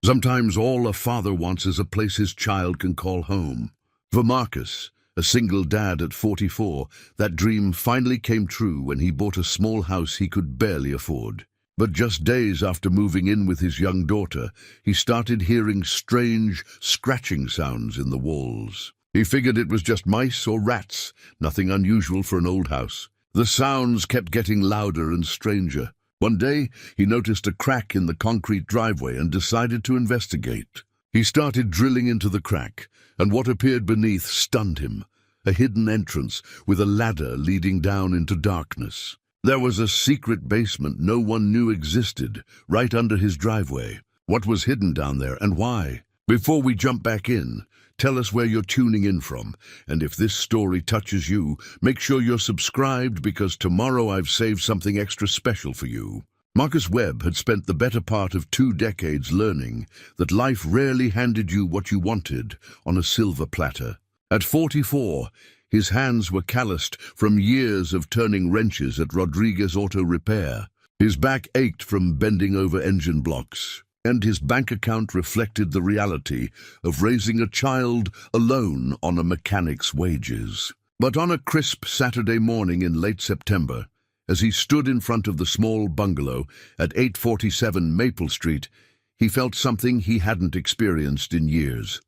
Sometimes all a father wants is a place his child can call home. For Marcus, a single dad at 44, that dream finally came true when he bought a small house he could barely afford. But just days after moving in with his young daughter, he started hearing strange, scratching sounds in the walls. He figured it was just mice or rats, nothing unusual for an old house. The sounds kept getting louder and stranger. One day, he noticed a crack in the concrete driveway and decided to investigate. He started drilling into the crack, and what appeared beneath stunned him. A hidden entrance with a ladder leading down into darkness. There was a secret basement no one knew existed, right under his driveway. What was hidden down there and why? Before we jump back in, tell us where you're tuning in from, and if this story touches you, make sure you're subscribed because tomorrow I've saved something extra special for you. Marcus Webb had spent the better part of 2 decades learning that life rarely handed you what you wanted on a silver platter. At 44, his hands were calloused from years of turning wrenches at Rodriguez Auto Repair. His back ached from bending over engine blocks, and his bank account reflected the reality of raising a child alone on a mechanic's wages. But on a crisp Saturday morning in late September, as he stood in front of the small bungalow at 847 Maple Street, he felt something he hadn't experienced in years.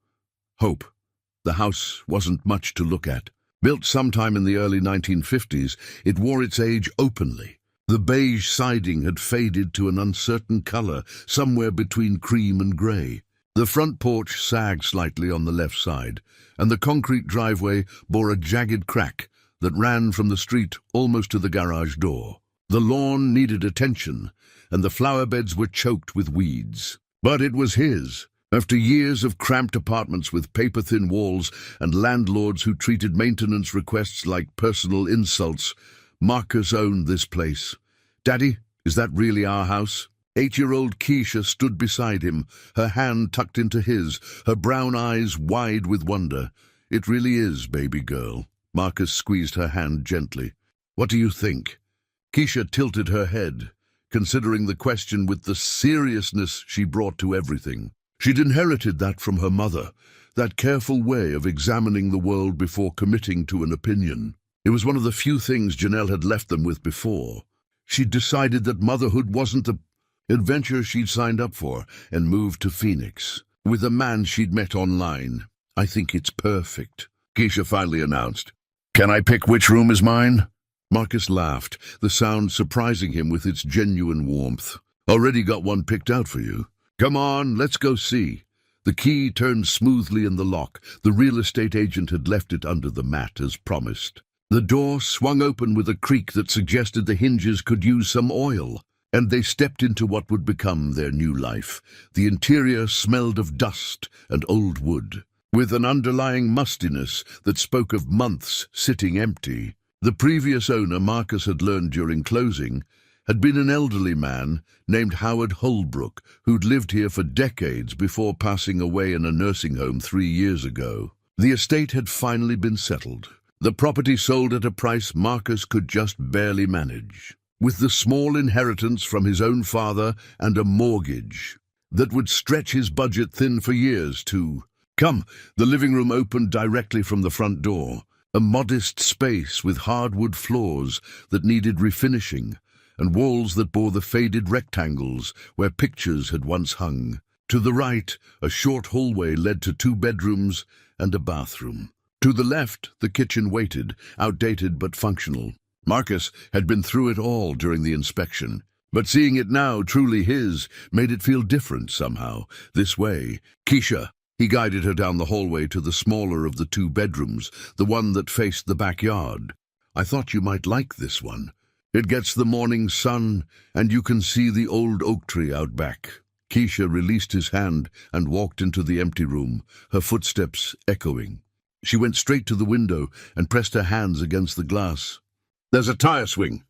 Hope. The house wasn't much to look at. Built sometime in the early 1950s, it wore its age openly. The beige siding had faded to an uncertain color, somewhere between cream and gray. The front porch sagged slightly on the left side, and the concrete driveway bore a jagged crack that ran from the street almost to the garage door. The lawn needed attention, and the flower beds were choked with weeds. But it was his. After years of cramped apartments with paper-thin walls and landlords who treated maintenance requests like personal insults, Marcus owned this place. "Daddy, is that really our house?" 8-year-old Keisha stood beside him, her hand tucked into his, her brown eyes wide with wonder. "It really is, baby girl." Marcus squeezed her hand gently. "What do you think?" Keisha tilted her head, considering the question with the seriousness she brought to everything. She'd inherited that from her mother, that careful way of examining the world before committing to an opinion. It was one of the few things Janelle had left them with before. She'd decided that motherhood wasn't the adventure she'd signed up for and moved to Phoenix, with a man she'd met online. "I think it's perfect," Keisha finally announced. "Can I pick which room is mine?" Marcus laughed, the sound surprising him with its genuine warmth. "Already got one picked out for you. Come on, let's go see." The key turned smoothly in the lock. The real estate agent had left it under the mat as promised. The door swung open with a creak that suggested the hinges could use some oil, and they stepped into what would become their new life. The interior smelled of dust and old wood, with an underlying mustiness that spoke of months sitting empty. The previous owner, Marcus had learned during closing, had been an elderly man named Howard Holbrook, who'd lived here for decades before passing away in a nursing home 3 years ago. The estate had finally been settled. The property sold at a price Marcus could just barely manage, with the small inheritance from his own father and a mortgage that would stretch his budget thin for years too. "Come." The living room opened directly from the front door, a modest space with hardwood floors that needed refinishing, and walls that bore the faded rectangles where pictures had once hung. To the right, a short hallway led to 2 bedrooms and a bathroom. To the left, the kitchen waited, outdated but functional. Marcus had been through it all during the inspection, but seeing it now truly his made it feel different somehow. "This way." "Keisha." He guided her down the hallway to the smaller of the 2 bedrooms, the one that faced the backyard. "I thought you might like this one. It gets the morning sun, and you can see the old oak tree out back." Keisha released his hand and walked into the empty room, her footsteps echoing. She went straight to the window and pressed her hands against the glass. "There's a tire swing."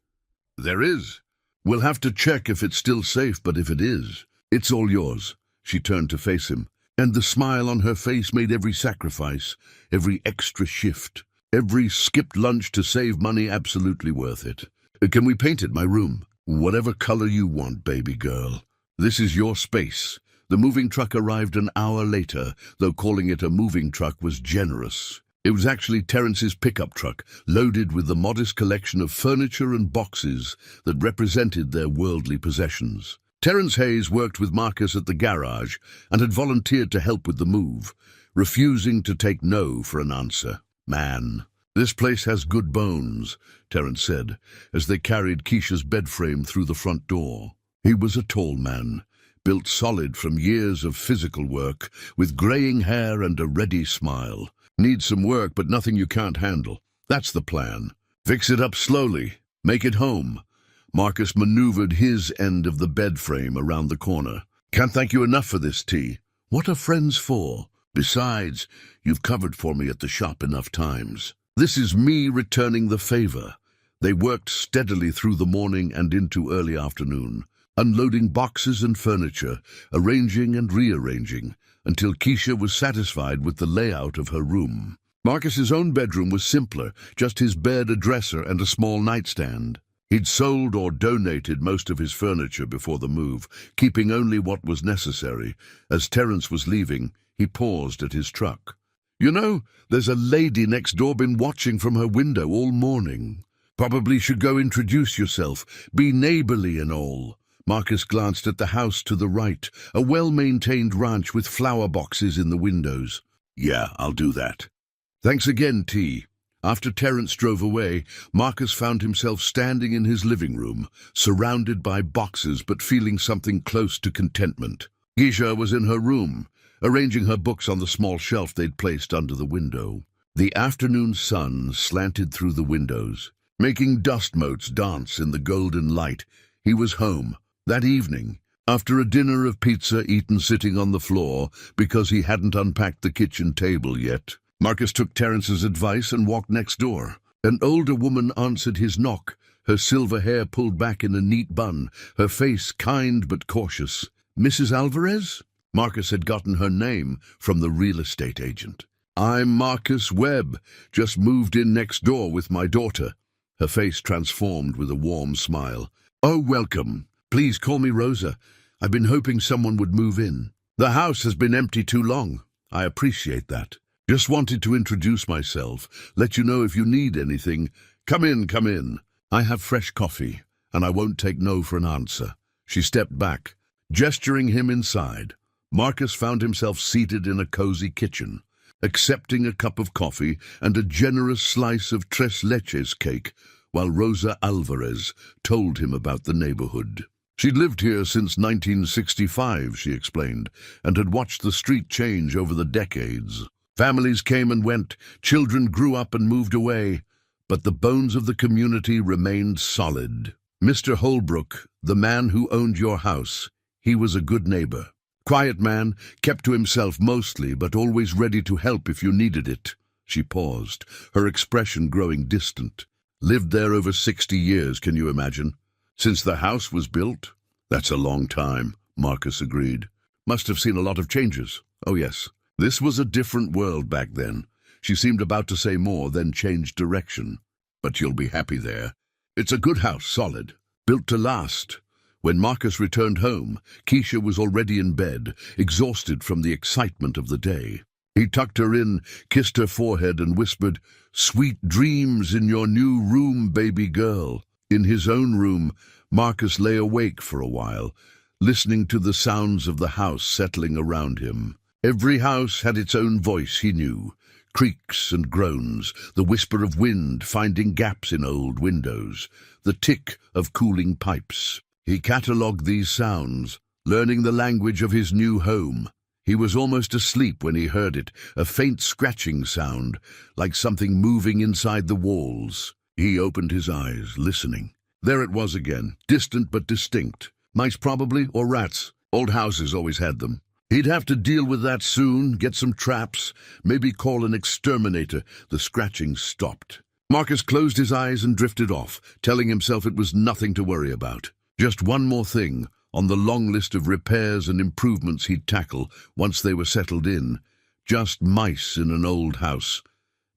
"There is. We'll have to check if it's still safe, but if it is, it's all yours." She turned to face him, and the smile on her face made every sacrifice, every extra shift, every skipped lunch to save money absolutely worth it. "Can we paint it, my room?" "Whatever color you want, baby girl. This is your space." The moving truck arrived an hour later, though calling it a moving truck was generous. It was actually Terence's pickup truck, loaded with the modest collection of furniture and boxes that represented their worldly possessions. Terence Hayes worked with Marcus at the garage and had volunteered to help with the move, refusing to take no for an answer. "Man, this place has good bones," Terence said, as they carried Keisha's bed frame through the front door. He was a tall man, built solid from years of physical work, with graying hair and a ready smile. "Needs some work, but nothing you can't handle. That's the plan. Fix it up slowly. Make it home." Marcus maneuvered his end of the bed frame around the corner. "Can't thank you enough for this, T. What are friends for? Besides, you've covered for me at the shop enough times. This is me returning the favor." They worked steadily through the morning and into early afternoon, unloading boxes and furniture, arranging and rearranging, until Keisha was satisfied with the layout of her room. Marcus's own bedroom was simpler, just his bed, a dresser, and a small nightstand. He'd sold or donated most of his furniture before the move, keeping only what was necessary. As Terence was leaving, he paused at his truck. "You know, there's a lady next door been watching from her window all morning. Probably should go introduce yourself, be neighborly and all." Marcus glanced at the house to the right, a well-maintained ranch with flower boxes in the windows. "Yeah, I'll do that." "Thanks again, T." After Terence drove away, Marcus found himself standing in his living room, surrounded by boxes but feeling something close to contentment. Keisha was in her room, arranging her books on the small shelf they'd placed under the window. The afternoon sun slanted through the windows, making dust motes dance in the golden light. He was home. That evening, after a dinner of pizza eaten sitting on the floor because he hadn't unpacked the kitchen table yet, Marcus took Terence's advice and walked next door. An older woman answered his knock, her silver hair pulled back in a neat bun, her face kind but cautious. "Mrs. Alvarez?" Marcus had gotten her name from the real estate agent. "I'm Marcus Webb, just moved in next door with my daughter." Her face transformed with a warm smile. "Oh, welcome. Please call me Rosa. I've been hoping someone would move in. The house has been empty too long. I appreciate that. Just wanted to introduce myself, let you know if you need anything. Come in, come in. I have fresh coffee, and I won't take no for an answer." She stepped back, gesturing him inside. Marcus found himself seated in a cozy kitchen, accepting a cup of coffee and a generous slice of tres leches cake, while Rosa Alvarez told him about the neighborhood. She'd lived here since 1965, she explained, and had watched the street change over the decades. Families came and went, children grew up and moved away, but the bones of the community remained solid. Mr. Holbrook, the man who owned your house, he was a good neighbor. Quiet man, kept to himself mostly, but always ready to help if you needed it. She paused, her expression growing distant. Lived there over 60 years, can you imagine? Since the house was built? That's a long time, Marcus agreed. Must have seen a lot of changes. Oh yes, this was a different world back then. She seemed about to say more, then changed direction. But you'll be happy there. It's a good house, solid, built to last. When Marcus returned home, Keisha was already in bed, exhausted from the excitement of the day. He tucked her in, kissed her forehead, and whispered, "Sweet dreams in your new room, baby girl." In his own room, Marcus lay awake for a while, listening to the sounds of the house settling around him. Every house had its own voice, he knew. Creaks and groans, the whisper of wind finding gaps in old windows, the tick of cooling pipes. He catalogued these sounds, learning the language of his new home. He was almost asleep when he heard it, a faint scratching sound, like something moving inside the walls. He opened his eyes, listening. There it was again, distant but distinct. Mice probably, or rats. Old houses always had them. He'd have to deal with that soon, get some traps, maybe call an exterminator. The scratching stopped. Marcus closed his eyes and drifted off, telling himself it was nothing to worry about. Just one more thing on the long list of repairs and improvements he'd tackle once they were settled in. Just mice in an old house.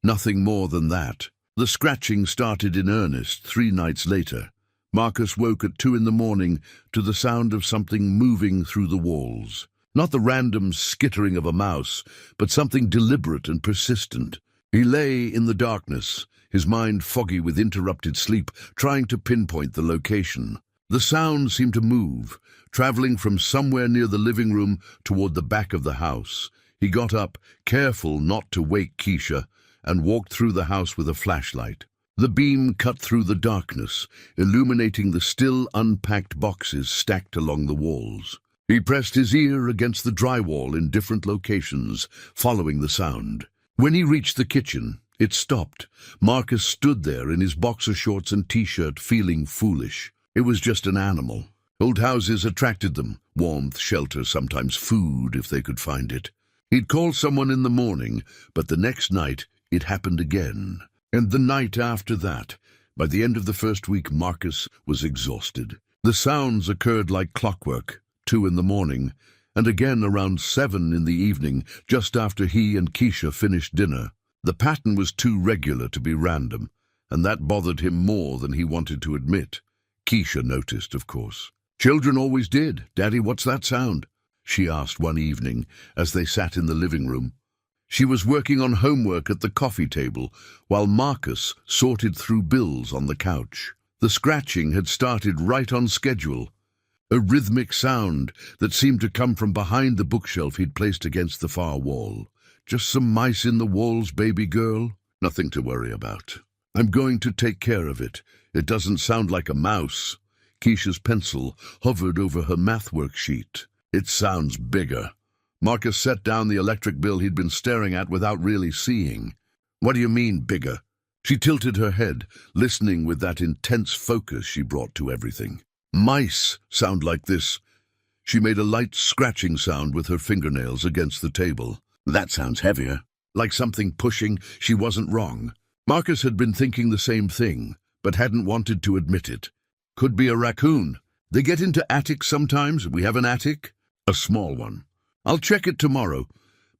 Nothing more than that. The scratching started in earnest 3 nights later. Marcus woke at 2 in the morning to the sound of something moving through the walls. Not the random skittering of a mouse, but something deliberate and persistent. He lay in the darkness, his mind foggy with interrupted sleep, trying to pinpoint the location. The sound seemed to move, traveling from somewhere near the living room toward the back of the house. He got up, careful not to wake Keisha, and walked through the house with a flashlight. The beam cut through the darkness, illuminating the still unpacked boxes stacked along the walls. He pressed his ear against the drywall in different locations, following the sound. When he reached the kitchen, it stopped. Marcus stood there in his boxer shorts and t-shirt, feeling foolish. It was just an animal. Old houses attracted them. Warmth, shelter, sometimes food if they could find it. He'd call someone in the morning, but the next night it happened again. And the night after that. By the end of the first week, Marcus was exhausted. The sounds occurred like clockwork, 2 in the morning, and again around 7 in the evening, just after he and Keisha finished dinner. The pattern was too regular to be random, and that bothered him more than he wanted to admit. Keisha noticed, of course. "Children always did. Daddy, what's that sound?" she asked one evening as they sat in the living room. She was working on homework at the coffee table while Marcus sorted through bills on the couch. The scratching had started right on schedule, a rhythmic sound that seemed to come from behind the bookshelf he'd placed against the far wall. "Just some mice in the walls, baby girl. Nothing to worry about. I'm going to take care of it. It doesn't sound like a mouse." Keisha's pencil hovered over her math worksheet. "It sounds bigger." Marcus set down the electric bill he'd been staring at without really seeing. "What do you mean, bigger?" She tilted her head, listening with that intense focus she brought to everything. "Mice sound like this." She made a light scratching sound with her fingernails against the table. "That sounds heavier. Like something pushing." She wasn't wrong. Marcus had been thinking the same thing, but hadn't wanted to admit it. "Could be a raccoon. They get into attics sometimes. We have an attic. A small one. I'll check it tomorrow."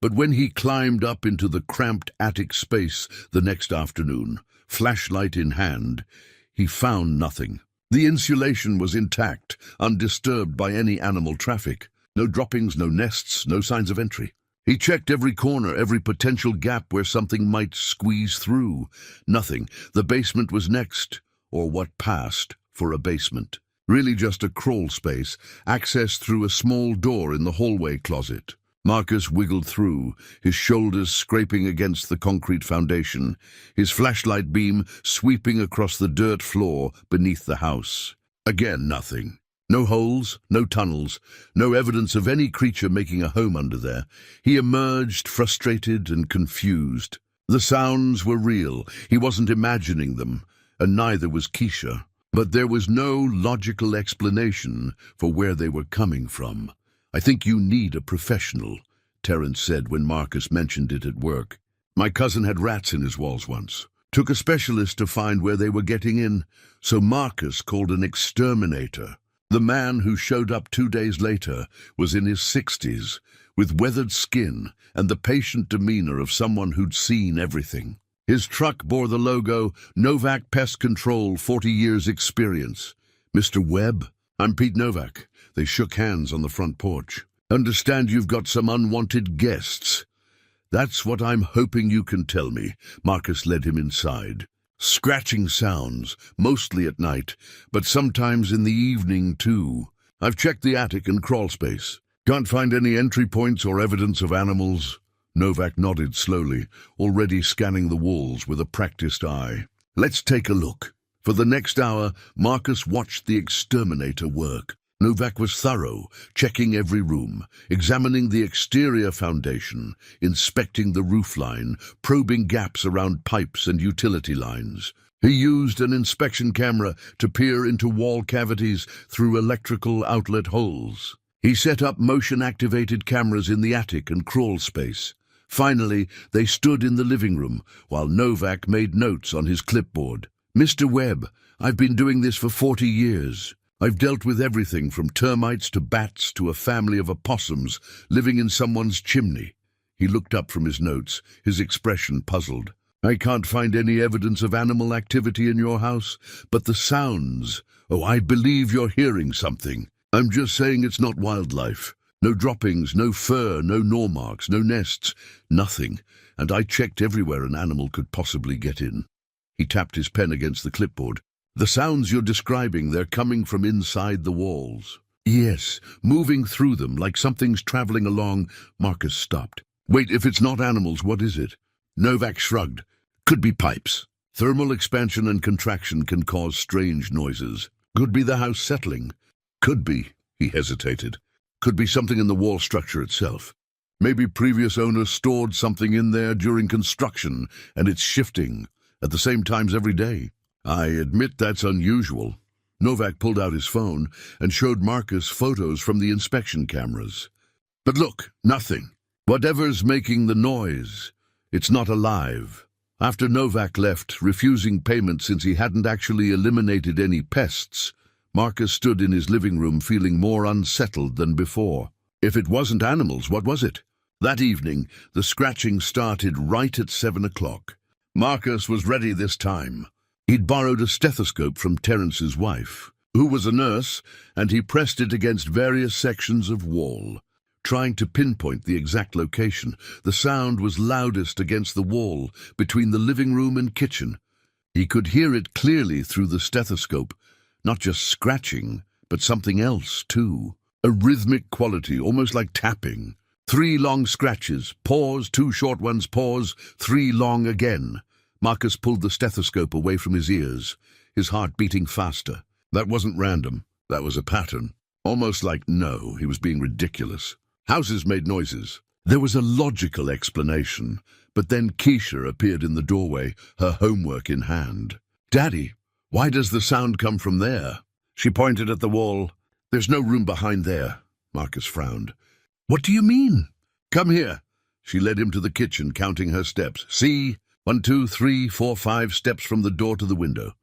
But when he climbed up into the cramped attic space the next afternoon, flashlight in hand, he found nothing. The insulation was intact, undisturbed by any animal traffic. No droppings, no nests, no signs of entry. He checked every corner, every potential gap where something might squeeze through. Nothing. The basement was next, or what passed for a basement. Really just a crawl space, accessed through a small door in the hallway closet. Marcus wiggled through, his shoulders scraping against the concrete foundation, his flashlight beam sweeping across the dirt floor beneath the house. Again nothing. No holes, no tunnels, no evidence of any creature making a home under there. He emerged frustrated and confused. The sounds were real. He wasn't imagining them, and neither was Keisha. But there was no logical explanation for where they were coming from. "I think you need a professional," Terence said when Marcus mentioned it at work. "My cousin had rats in his walls once. Took a specialist to find where they were getting in, so Marcus called an exterminator. The man who showed up 2 days later was in his 60s, with weathered skin and the patient demeanor of someone who'd seen everything. His truck bore the logo, Novak Pest Control, 40 years experience. "Mr. Webb, I'm Pete Novak." They shook hands on the front porch. "Understand you've got some unwanted guests." "That's what I'm hoping you can tell me." Marcus led him inside. Scratching sounds, mostly at night, but sometimes in the evening too. "I've checked the attic and crawl space. Can't find any entry points or evidence of animals." Novak nodded slowly, already scanning the walls with a practiced eye. "Let's take a look." For the next hour, Marcus watched the exterminator work. Novak was thorough, checking every room, examining the exterior foundation, inspecting the roofline, probing gaps around pipes and utility lines. He used an inspection camera to peer into wall cavities through electrical outlet holes. He set up motion-activated cameras in the attic and crawl space. Finally, they stood in the living room, while Novak made notes on his clipboard. "Mr. Webb, I've been doing this for 40 years. I've dealt with everything from termites to bats to a family of opossums living in someone's chimney." He looked up from his notes, his expression puzzled. "I can't find any evidence of animal activity in your house, but the sounds. Oh, I believe you're hearing something. I'm just saying it's not wildlife. No droppings, no fur, no gnaw marks, no nests, nothing, and I checked everywhere an animal could possibly get in. He tapped his pen against the clipboard. The sounds you're describing, they're coming from inside the walls. Yes, moving through them like something's traveling along. Marcus stopped. Wait, if it's not animals, what is it? Novak shrugged. Could be pipes. Thermal expansion and contraction can cause strange noises. Could be the house settling. Could be, he hesitated. Could be something in the wall structure itself. Maybe previous owners stored something in there during construction, and it's shifting at the same times every day. I admit that's unusual. Novak pulled out his phone and showed Marcus photos from the inspection cameras. But look, nothing. Whatever's making the noise, it's not alive. After Novak left, refusing payment since he hadn't actually eliminated any pests, Marcus stood in his living room feeling more unsettled than before. If it wasn't animals, what was it? That evening, the scratching started right at 7 o'clock. Marcus was ready this time. He'd borrowed a stethoscope from Terence's wife, who was a nurse, and he pressed it against various sections of wall, trying to pinpoint the exact location. The sound was loudest against the wall between the living room and kitchen. He could hear it clearly through the stethoscope, not just scratching, but something else too. A rhythmic quality, almost like tapping. 3 long scratches, pause, 2 short ones, pause, 3 long again. Marcus pulled the stethoscope away from his ears, his heart beating faster. That wasn't random. That was a pattern. Almost like, no, he was being ridiculous. Houses made noises. There was a logical explanation, but then Keisha appeared in the doorway, her homework in hand. Daddy, why does the sound come from there? She pointed at the wall. There's no room behind there. Marcus frowned. What do you mean? Come here. She led him to the kitchen, counting her steps. See? 1, 2, 3, 4, 5 steps from the door to the window.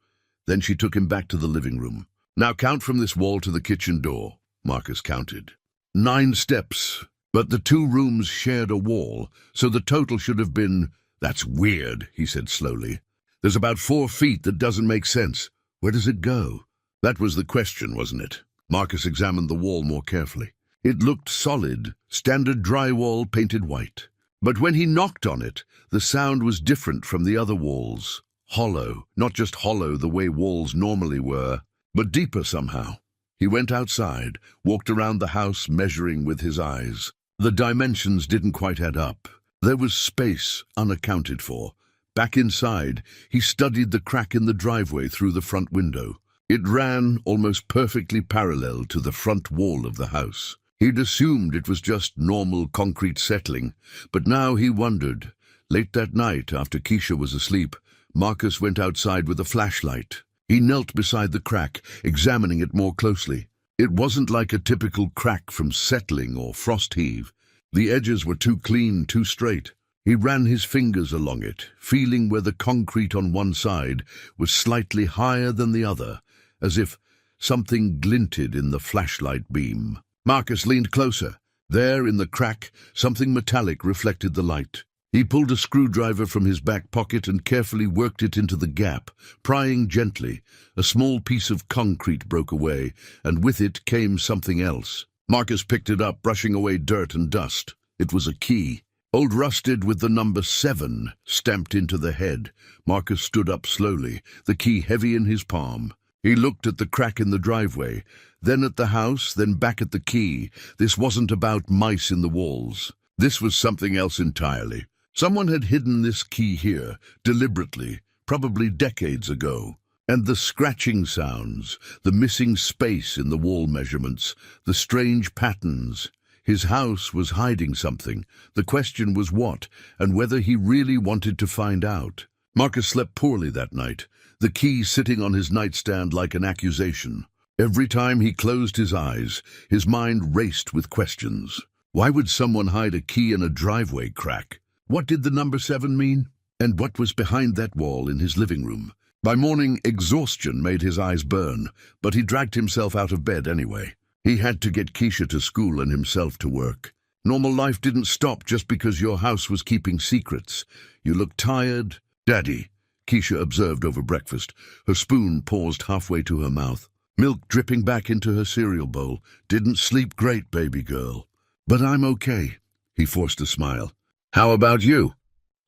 Then she took him back to the living room. Now count from this wall to the kitchen door. Marcus counted. 9 steps, but the 2 rooms shared a wall, so the total should have been... That's weird, he said slowly. There's about 4 feet that doesn't make sense. Where does it go? That was the question, wasn't it? Marcus examined the wall more carefully. It looked solid, standard drywall painted white. But when he knocked on it, the sound was different from the other walls. Hollow, not just hollow the way walls normally were, but deeper somehow. He went outside, walked around the house measuring with his eyes. The dimensions didn't quite add up. There was space unaccounted for. Back inside, he studied the crack in the driveway through the front window. It ran almost perfectly parallel to the front wall of the house. He'd assumed it was just normal concrete settling, but now he wondered. Late that night, after Keisha was asleep, Marcus went outside with a flashlight. He knelt beside the crack, examining it more closely. It wasn't like a typical crack from settling or frost heave. The edges were too clean, too straight. He ran his fingers along it, feeling where the concrete on one side was slightly higher than the other, as if something glinted in the flashlight beam. Marcus leaned closer. There, in the crack, something metallic reflected the light. He pulled a screwdriver from his back pocket and carefully worked it into the gap, prying gently. A small piece of concrete broke away, and with it came something else. Marcus picked it up, brushing away dirt and dust. It was a key. Old rusted with the number 7 stamped into the head. Marcus stood up slowly, the key heavy in his palm. He looked at the crack in the driveway, then at the house, then back at the key. This wasn't about mice in the walls. This was something else entirely. Someone had hidden this key here, deliberately, probably decades ago. And the scratching sounds, the missing space in the wall measurements, the strange patterns. His house was hiding something. The question was what, and whether he really wanted to find out. Marcus slept poorly that night, the key sitting on his nightstand like an accusation. Every time he closed his eyes, his mind raced with questions. Why would someone hide a key in a driveway crack? What did the number 7 mean? And what was behind that wall in his living room? By morning, exhaustion made his eyes burn, but he dragged himself out of bed anyway. He had to get Keisha to school and himself to work. Normal life didn't stop just because your house was keeping secrets. You looked tired. Daddy, Keisha observed over breakfast. Her spoon paused halfway to her mouth. Milk dripping back into her cereal bowl. Didn't sleep great, baby girl. But I'm okay. He forced a smile. How about you?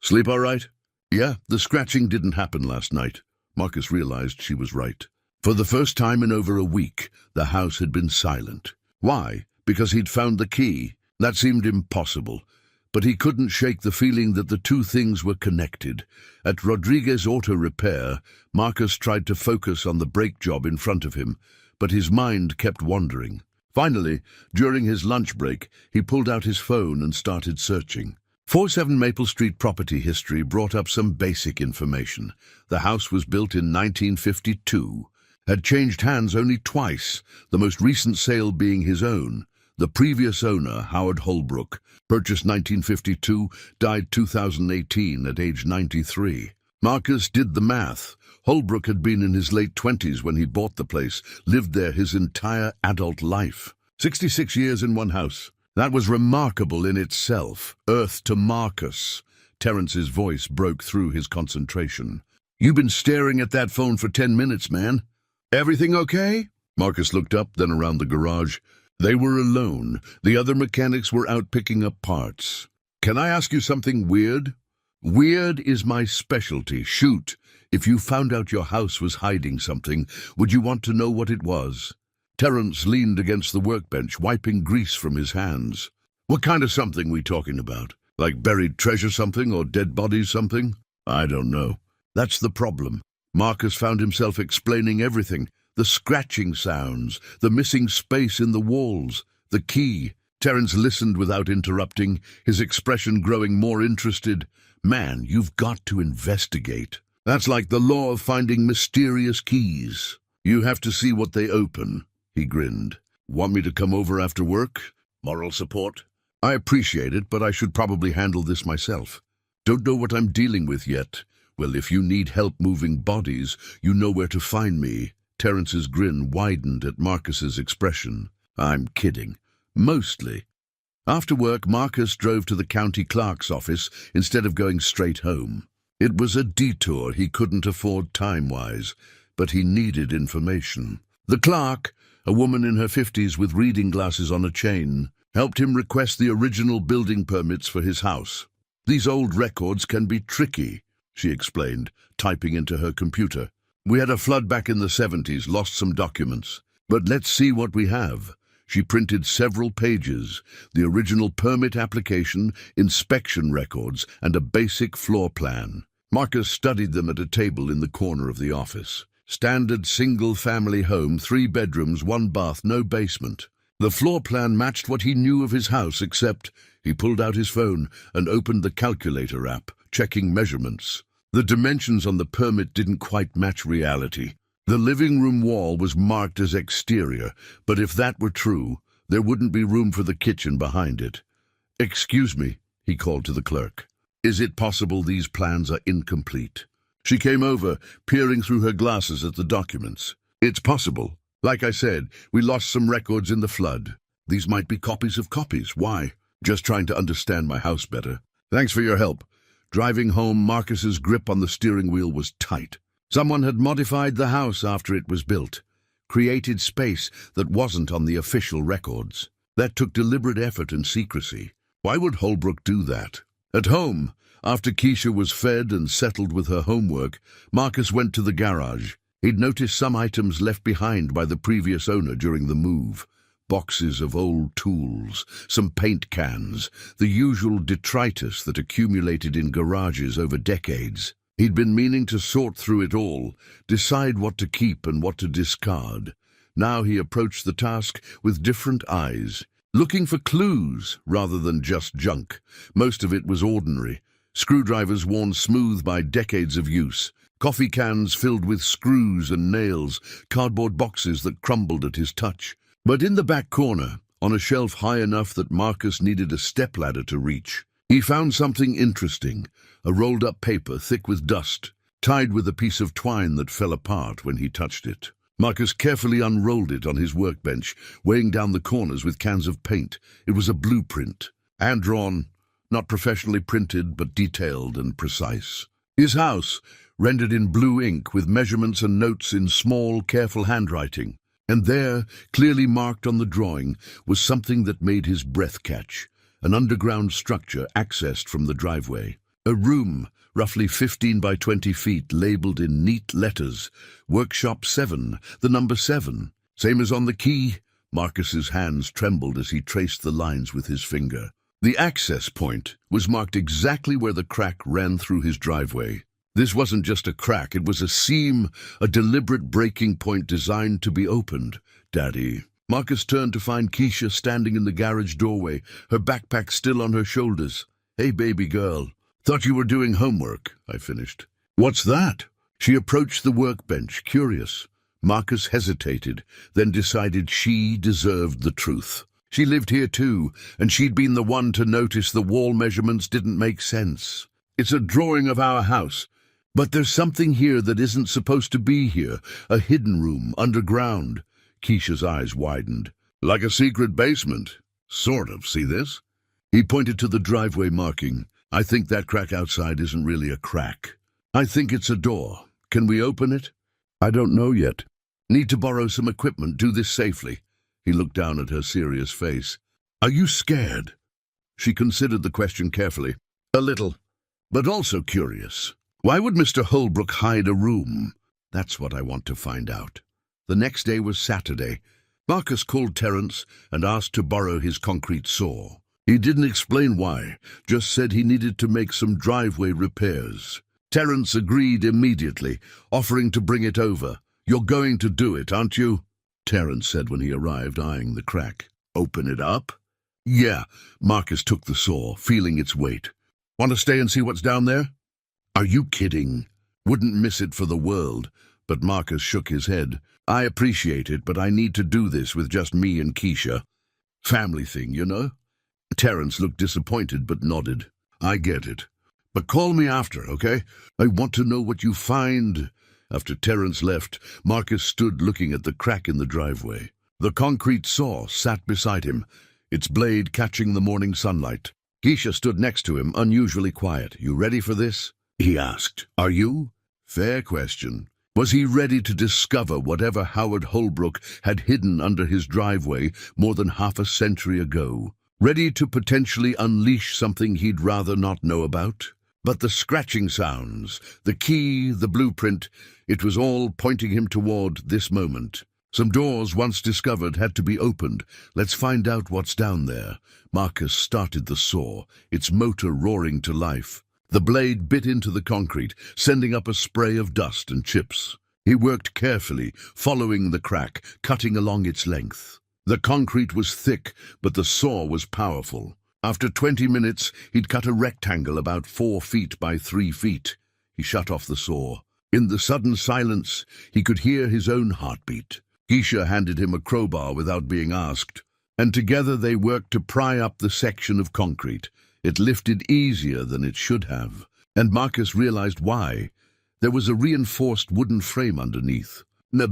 Sleep all right? Yeah, the scratching didn't happen last night. Marcus realized she was right. For the first time in over a week, the house had been silent. Why? Because he'd found the key. That seemed impossible. But he couldn't shake the feeling that the two things were connected. At Rodriguez Auto Repair, Marcus tried to focus on the brake job in front of him, but his mind kept wandering. Finally, during his lunch break, he pulled out his phone and started searching. 47 Maple Street property history brought up some basic information. The house was built in 1952, had changed hands only twice, the most recent sale being his own. The previous owner, Howard Holbrook, purchased 1952, died 2018 at age 93. Marcus did the math. Holbrook had been in his late 20s when he bought the place, lived there his entire adult life. 66 years in one house. That was remarkable in itself. Earth to Marcus. Terrence's voice broke through his concentration. You've been staring at that phone for 10 minutes, man. Everything okay? Marcus looked up, then around the garage. They were alone. The other mechanics were out picking up parts. Can I ask you something weird? Weird is my specialty. Shoot. If you found out your house was hiding something, would you want to know what it was? Terrence leaned against the workbench, wiping grease from his hands. What kind of something we talking about? Like buried treasure something or dead bodies something? I don't know. That's the problem. Marcus found himself explaining everything. The scratching sounds, the missing space in the walls, the key. Terence listened without interrupting, his expression growing more interested. Man, you've got to investigate. That's like the law of finding mysterious keys. You have to see what they open. He grinned. Want me to come over after work? Moral support? I appreciate it, but I should probably handle this myself. Don't know what I'm dealing with yet. Well, if you need help moving bodies, you know where to find me. Terrence's grin widened at Marcus's expression. I'm kidding. Mostly. After work, Marcus drove to the county clerk's office instead of going straight home. It was a detour he couldn't afford time-wise, but he needed information. The clerk, a woman in her 50s with reading glasses on a chain, helped him request the original building permits for his house. These old records can be tricky, she explained, typing into her computer. We had a flood back in the 70s, lost some documents. But let's see what we have. She printed several pages, the original permit application, inspection records, and a basic floor plan. Marcus studied them at a table in the corner of the office. Standard single-family home, 3 bedrooms, 1 bath, no basement. The floor plan matched what he knew of his house, except he pulled out his phone and opened the calculator app, checking measurements. The dimensions on the permit didn't quite match reality. The living room wall was marked as exterior, but if that were true, there wouldn't be room for the kitchen behind it. Excuse me, he called to the clerk. Is it possible these plans are incomplete? She came over, peering through her glasses at the documents. It's possible. Like I said, we lost some records in the flood. These might be copies of copies. Why? Just trying to understand my house better. Thanks for your help. Driving home, Marcus's grip on the steering wheel was tight. Someone had modified the house after it was built, created space that wasn't on the official records. That took deliberate effort and secrecy. Why would Holbrook do that? At home, after Keisha was fed and settled with her homework, Marcus went to the garage. He'd noticed some items left behind by the previous owner during the move. Boxes of old tools, some paint cans, the usual detritus that accumulated in garages over decades. He'd been meaning to sort through it all, decide what to keep and what to discard. Now he approached the task with different eyes, looking for clues rather than just junk. Most of it was ordinary. Screwdrivers worn smooth by decades of use, coffee cans filled with screws and nails, cardboard boxes that crumbled at his touch. But in the back corner, on a shelf high enough that Marcus needed a stepladder to reach, he found something interesting, a rolled-up paper thick with dust, tied with a piece of twine that fell apart when he touched it. Marcus carefully unrolled it on his workbench, weighing down the corners with cans of paint. It was a blueprint, hand-drawn, not professionally printed, but detailed and precise. His house, rendered in blue ink with measurements and notes in small, careful handwriting. And there, clearly marked on the drawing, was something that made his breath catch. An underground structure accessed from the driveway. A room, roughly 15 by 20 feet, labeled in neat letters. Workshop 7, the number 7. Same as on the key. Marcus's hands trembled as he traced the lines with his finger. The access point was marked exactly where the crack ran through his driveway. This wasn't just a crack, it was a seam, a deliberate breaking point designed to be opened. Daddy. Marcus turned to find Keisha standing in the garage doorway, her backpack still on her shoulders. Hey, baby girl. Thought you were doing homework, I finished. What's that? She approached the workbench, curious. Marcus hesitated, then decided she deserved the truth. She lived here too, and she'd been the one to notice the wall measurements didn't make sense. It's a drawing of our house. But there's something here that isn't supposed to be here, a hidden room, underground. Keisha's eyes widened. Like a secret basement. Sort of, see this? He pointed to the driveway marking. I think that crack outside isn't really a crack. I think it's a door. Can we open it? I don't know yet. Need to borrow some equipment, do this safely. He looked down at her serious face. Are you scared? She considered the question carefully. A little, but also curious. Why would Mr. Holbrook hide a room? That's what I want to find out. The next day was Saturday. Marcus called Terence and asked to borrow his concrete saw. He didn't explain why, just said he needed to make some driveway repairs. Terence agreed immediately, offering to bring it over. You're going to do it, aren't you? Terence said when he arrived, eyeing the crack. Open it up? Yeah, Marcus took the saw, feeling its weight. Want to stay and see what's down there? Are you kidding? Wouldn't miss it for the world. But Marcus shook his head. I appreciate it, but I need to do this with just me and Keisha. Family thing, you know? Terence looked disappointed but nodded. I get it. But call me after, okay? I want to know what you find. After Terence left, Marcus stood looking at the crack in the driveway. The concrete saw sat beside him, its blade catching the morning sunlight. Keisha stood next to him, unusually quiet. You ready for this? He asked. Are you? Fair question. Was he ready to discover whatever Howard Holbrook had hidden under his driveway more than half a century ago? Ready to potentially unleash something he'd rather not know about? But the scratching sounds, the key, the blueprint, it was all pointing him toward this moment. Some doors, once discovered, had to be opened. Let's find out what's down there. Marcus started the saw, its motor roaring to life. The blade bit into the concrete, sending up a spray of dust and chips. He worked carefully, following the crack, cutting along its length. The concrete was thick, but the saw was powerful. After 20 minutes, he'd cut a rectangle about 4 feet by 3 feet. He shut off the saw. In the sudden silence, he could hear his own heartbeat. Keisha handed him a crowbar without being asked, and together they worked to pry up the section of concrete. It lifted easier than it should have, and Marcus realized why. There was a reinforced wooden frame underneath,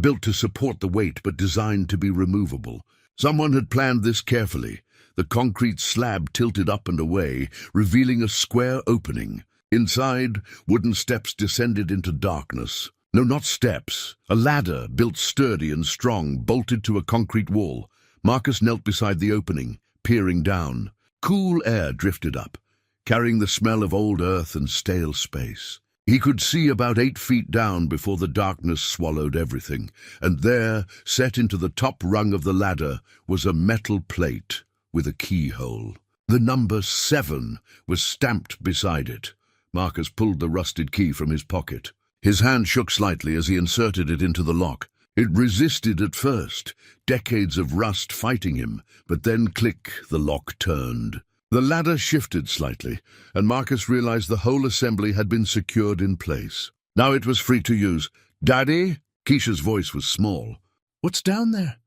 built to support the weight but designed to be removable. Someone had planned this carefully. The concrete slab tilted up and away, revealing a square opening. Inside, wooden steps descended into darkness. No, not steps. A ladder, built sturdy and strong, bolted to a concrete wall. Marcus knelt beside the opening, peering down. Cool air drifted up, carrying the smell of old earth and stale space. He could see about 8 feet down before the darkness swallowed everything, and there, set into the top rung of the ladder, was a metal plate with a keyhole. The number 7 was stamped beside it. Marcus pulled the rusted key from his pocket. His hand shook slightly as he inserted it into the lock. It resisted at first, decades of rust fighting him, but then click, the lock turned. The ladder shifted slightly, and Marcus realized the whole assembly had been secured in place. Now it was free to use. Daddy? Keisha's voice was small. What's down there?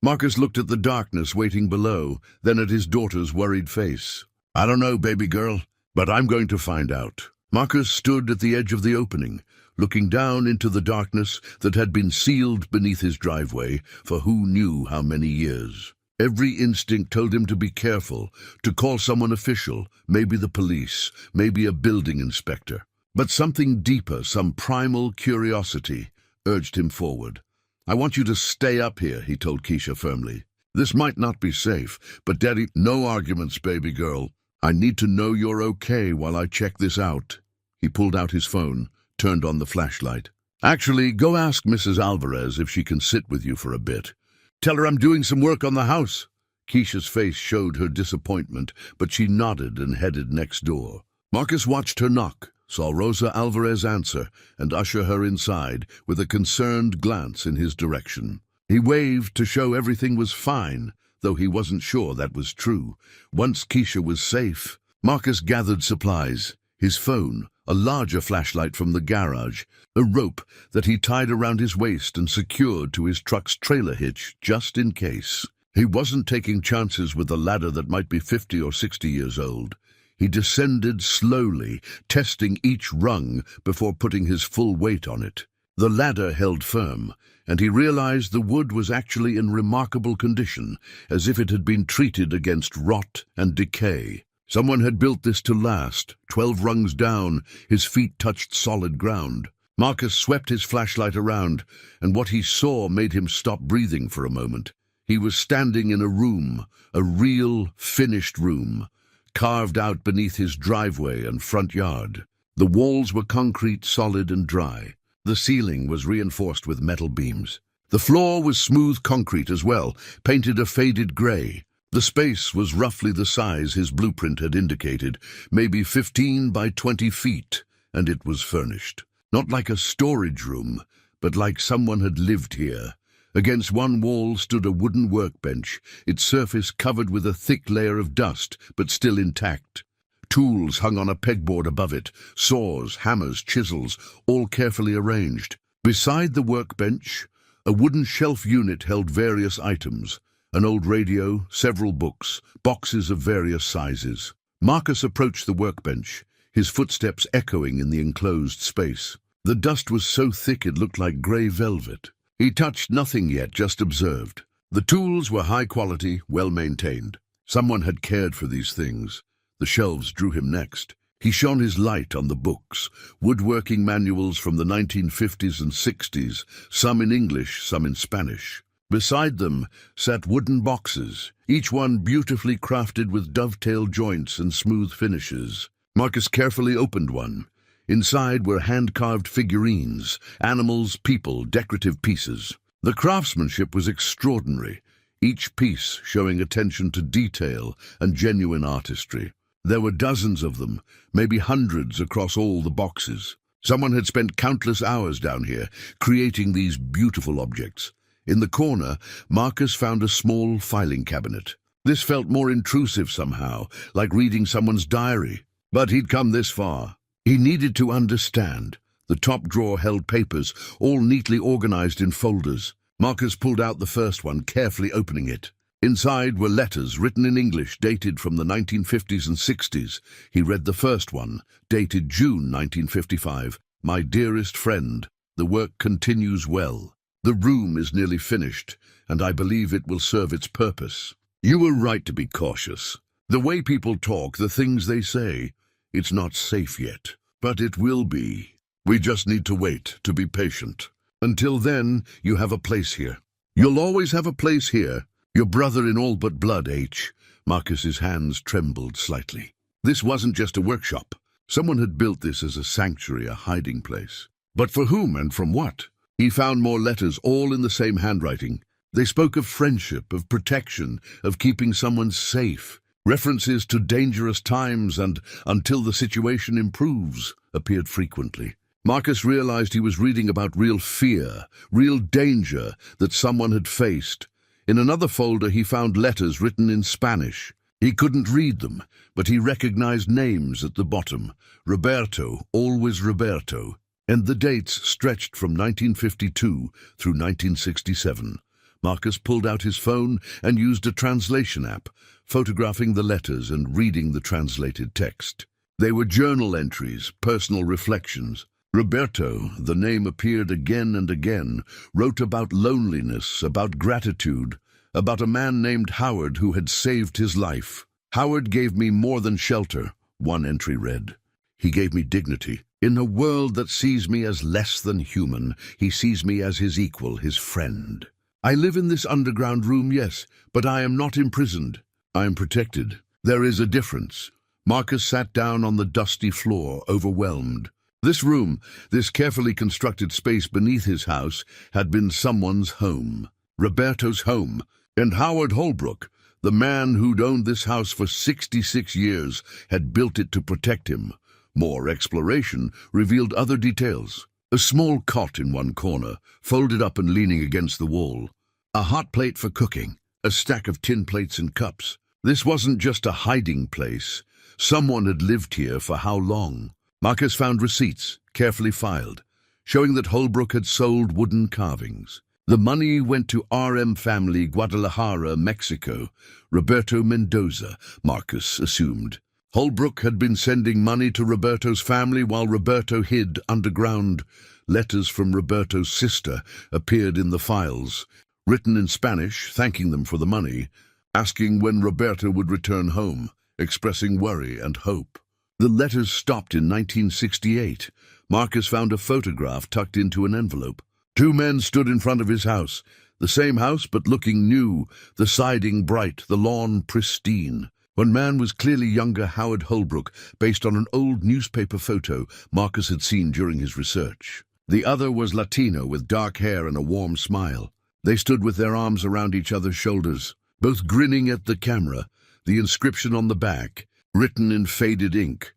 Marcus looked at the darkness waiting below, then at his daughter's worried face. I don't know, baby girl, but I'm going to find out. Marcus stood at the edge of the opening, looking down into the darkness that had been sealed beneath his driveway for who knew how many years. Every instinct told him to be careful, to call someone official, maybe the police, maybe a building inspector. But something deeper, some primal curiosity, urged him forward. "I want you to stay up here," he told Keisha firmly. "This might not be safe, but Daddy—" "No arguments, baby girl. I need to know you're okay while I check this out." He pulled out his phone, turned on the flashlight. "Actually, go ask Mrs. Alvarez if she can sit with you for a bit. Tell her I'm doing some work on the house." Keisha's face showed her disappointment, but she nodded and headed next door. Marcus watched her knock, saw Rosa Alvarez answer, and usher her inside with a concerned glance in his direction. He waved to show everything was fine, though he wasn't sure that was true. Once Keisha was safe, Marcus gathered supplies, his phone, a larger flashlight from the garage, a rope that he tied around his waist and secured to his truck's trailer hitch just in case. He wasn't taking chances with a ladder that might be 50 or 60 years old. He descended slowly, testing each rung before putting his full weight on it. The ladder held firm, and he realized the wood was actually in remarkable condition, as if it had been treated against rot and decay. Someone had built this to last. 12 rungs down, his feet touched solid ground. Marcus swept his flashlight around, and what he saw made him stop breathing for a moment. He was standing in a room, a real, finished room, carved out beneath his driveway and front yard. The walls were concrete, solid and dry. The ceiling was reinforced with metal beams. The floor was smooth concrete as well, painted a faded gray. The space was roughly the size his blueprint had indicated, maybe 15 by 20 feet, and it was furnished. Not like a storage room, but like someone had lived here. Against one wall stood a wooden workbench, its surface covered with a thick layer of dust, but still intact. Tools hung on a pegboard above it, saws, hammers, chisels, all carefully arranged. Beside the workbench, a wooden shelf unit held various items, an old radio, several books, boxes of various sizes. Marcus approached the workbench, his footsteps echoing in the enclosed space. The dust was so thick it looked like grey velvet. He touched nothing yet, just observed. The tools were high quality, well maintained. Someone had cared for these things. The shelves drew him next. He shone his light on the books, woodworking manuals from the 1950s and 60s, some in English, some in Spanish. Beside them sat wooden boxes, each one beautifully crafted with dovetail joints and smooth finishes. Marcus carefully opened one. Inside were hand-carved figurines, animals, people, decorative pieces. The craftsmanship was extraordinary, each piece showing attention to detail and genuine artistry. There were dozens of them, maybe hundreds across all the boxes. Someone had spent countless hours down here, creating these beautiful objects. In the corner, Marcus found a small filing cabinet. This felt more intrusive somehow, like reading someone's diary. But he'd come this far. He needed to understand. The top drawer held papers, all neatly organized in folders. Marcus pulled out the first one, carefully opening it. Inside were letters written in English, dated from the 1950s and 60s. He read the first one, dated June 1955. "My dearest friend, the work continues well. The room is nearly finished, and I believe it will serve its purpose. You were right to be cautious. The way people talk, the things they say, it's not safe yet, but it will be. We just need to wait, to be patient. Until then, you have a place here. You'll always have a place here. Your brother in all but blood, H." Marcus's hands trembled slightly. This wasn't just a workshop. Someone had built this as a sanctuary, a hiding place. But for whom and from what? He found more letters, all in the same handwriting. They spoke of friendship, of protection, of keeping someone safe. References to dangerous times and "until the situation improves" appeared frequently. Marcus realized he was reading about real fear, real danger that someone had faced. In another folder he found letters written in Spanish. He couldn't read them, but he recognized names at the bottom. Roberto, always Roberto. And the dates stretched from 1952 through 1967. Marcus pulled out his phone and used a translation app, photographing the letters and reading the translated text. They were journal entries, personal reflections. Roberto, the name appeared again and again, wrote about loneliness, about gratitude, about a man named Howard who had saved his life. "Howard gave me more than shelter," one entry read. He gave me dignity. In a world that sees me as less than human, he sees me as his equal, his friend. I live in this underground room, yes, but I am not imprisoned. I am protected. There is a difference. Marcus sat down on the dusty floor, overwhelmed. This room, this carefully constructed space beneath his house, had been someone's home. Roberto's home. And Howard Holbrook, the man who'd owned this house for 66 years, had built it to protect him. More exploration revealed other details. A small cot in one corner, folded up and leaning against the wall. A hot plate for cooking, a stack of tin plates and cups. This wasn't just a hiding place. Someone had lived here for how long? Marcus found receipts, carefully filed, showing that Holbrook had sold wooden carvings. The money went to RM family, Guadalajara, Mexico. Roberto Mendoza, Marcus assumed. Holbrook had been sending money to Roberto's family while Roberto hid underground. Letters from Roberto's sister appeared in the files, written in Spanish, thanking them for the money, asking when Roberto would return home, expressing worry and hope. The letters stopped in 1968. Marcus found a photograph tucked into an envelope. Two men stood in front of his house, the same house but looking new, the siding bright, the lawn pristine. One man was clearly younger Howard Holbrook, based on an old newspaper photo Marcus had seen during his research. The other was Latino with dark hair and a warm smile. They stood with their arms around each other's shoulders, both grinning at the camera, the inscription on the back, written in faded ink.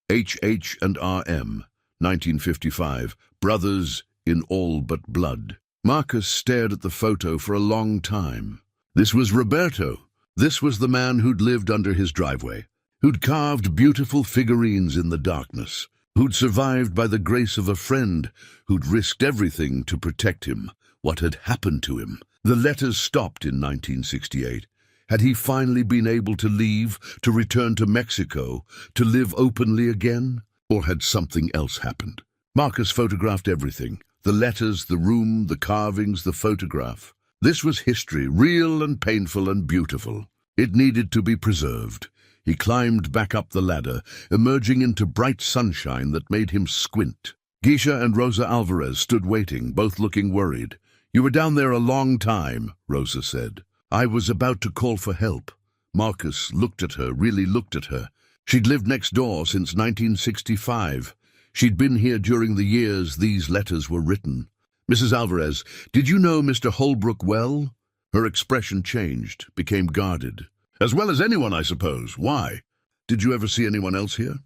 H.H. and R.M., 1955, brothers in all but blood. Marcus stared at the photo for a long time. This was Roberto. This was the man who'd lived under his driveway, who'd carved beautiful figurines in the darkness, who'd survived by the grace of a friend, who'd risked everything to protect him. What had happened to him? The letters stopped in 1968. Had he finally been able to leave, to return to Mexico, to live openly again? Or had something else happened? Marcus photographed everything. The letters, the room, the carvings, the photograph. This was history, real and painful and beautiful. It needed to be preserved. He climbed back up the ladder, emerging into bright sunshine that made him squint. Geisha and Rosa Alvarez stood waiting, both looking worried. "You were down there a long time," Rosa said. "I was about to call for help." Marcus looked at her, really looked at her. She'd lived next door since 1965. She'd been here during the years these letters were written. "Mrs. Alvarez, did you know Mr. Holbrook well?" Her expression changed, became guarded. "As well as anyone, I suppose. Why? Did you ever see anyone else here?"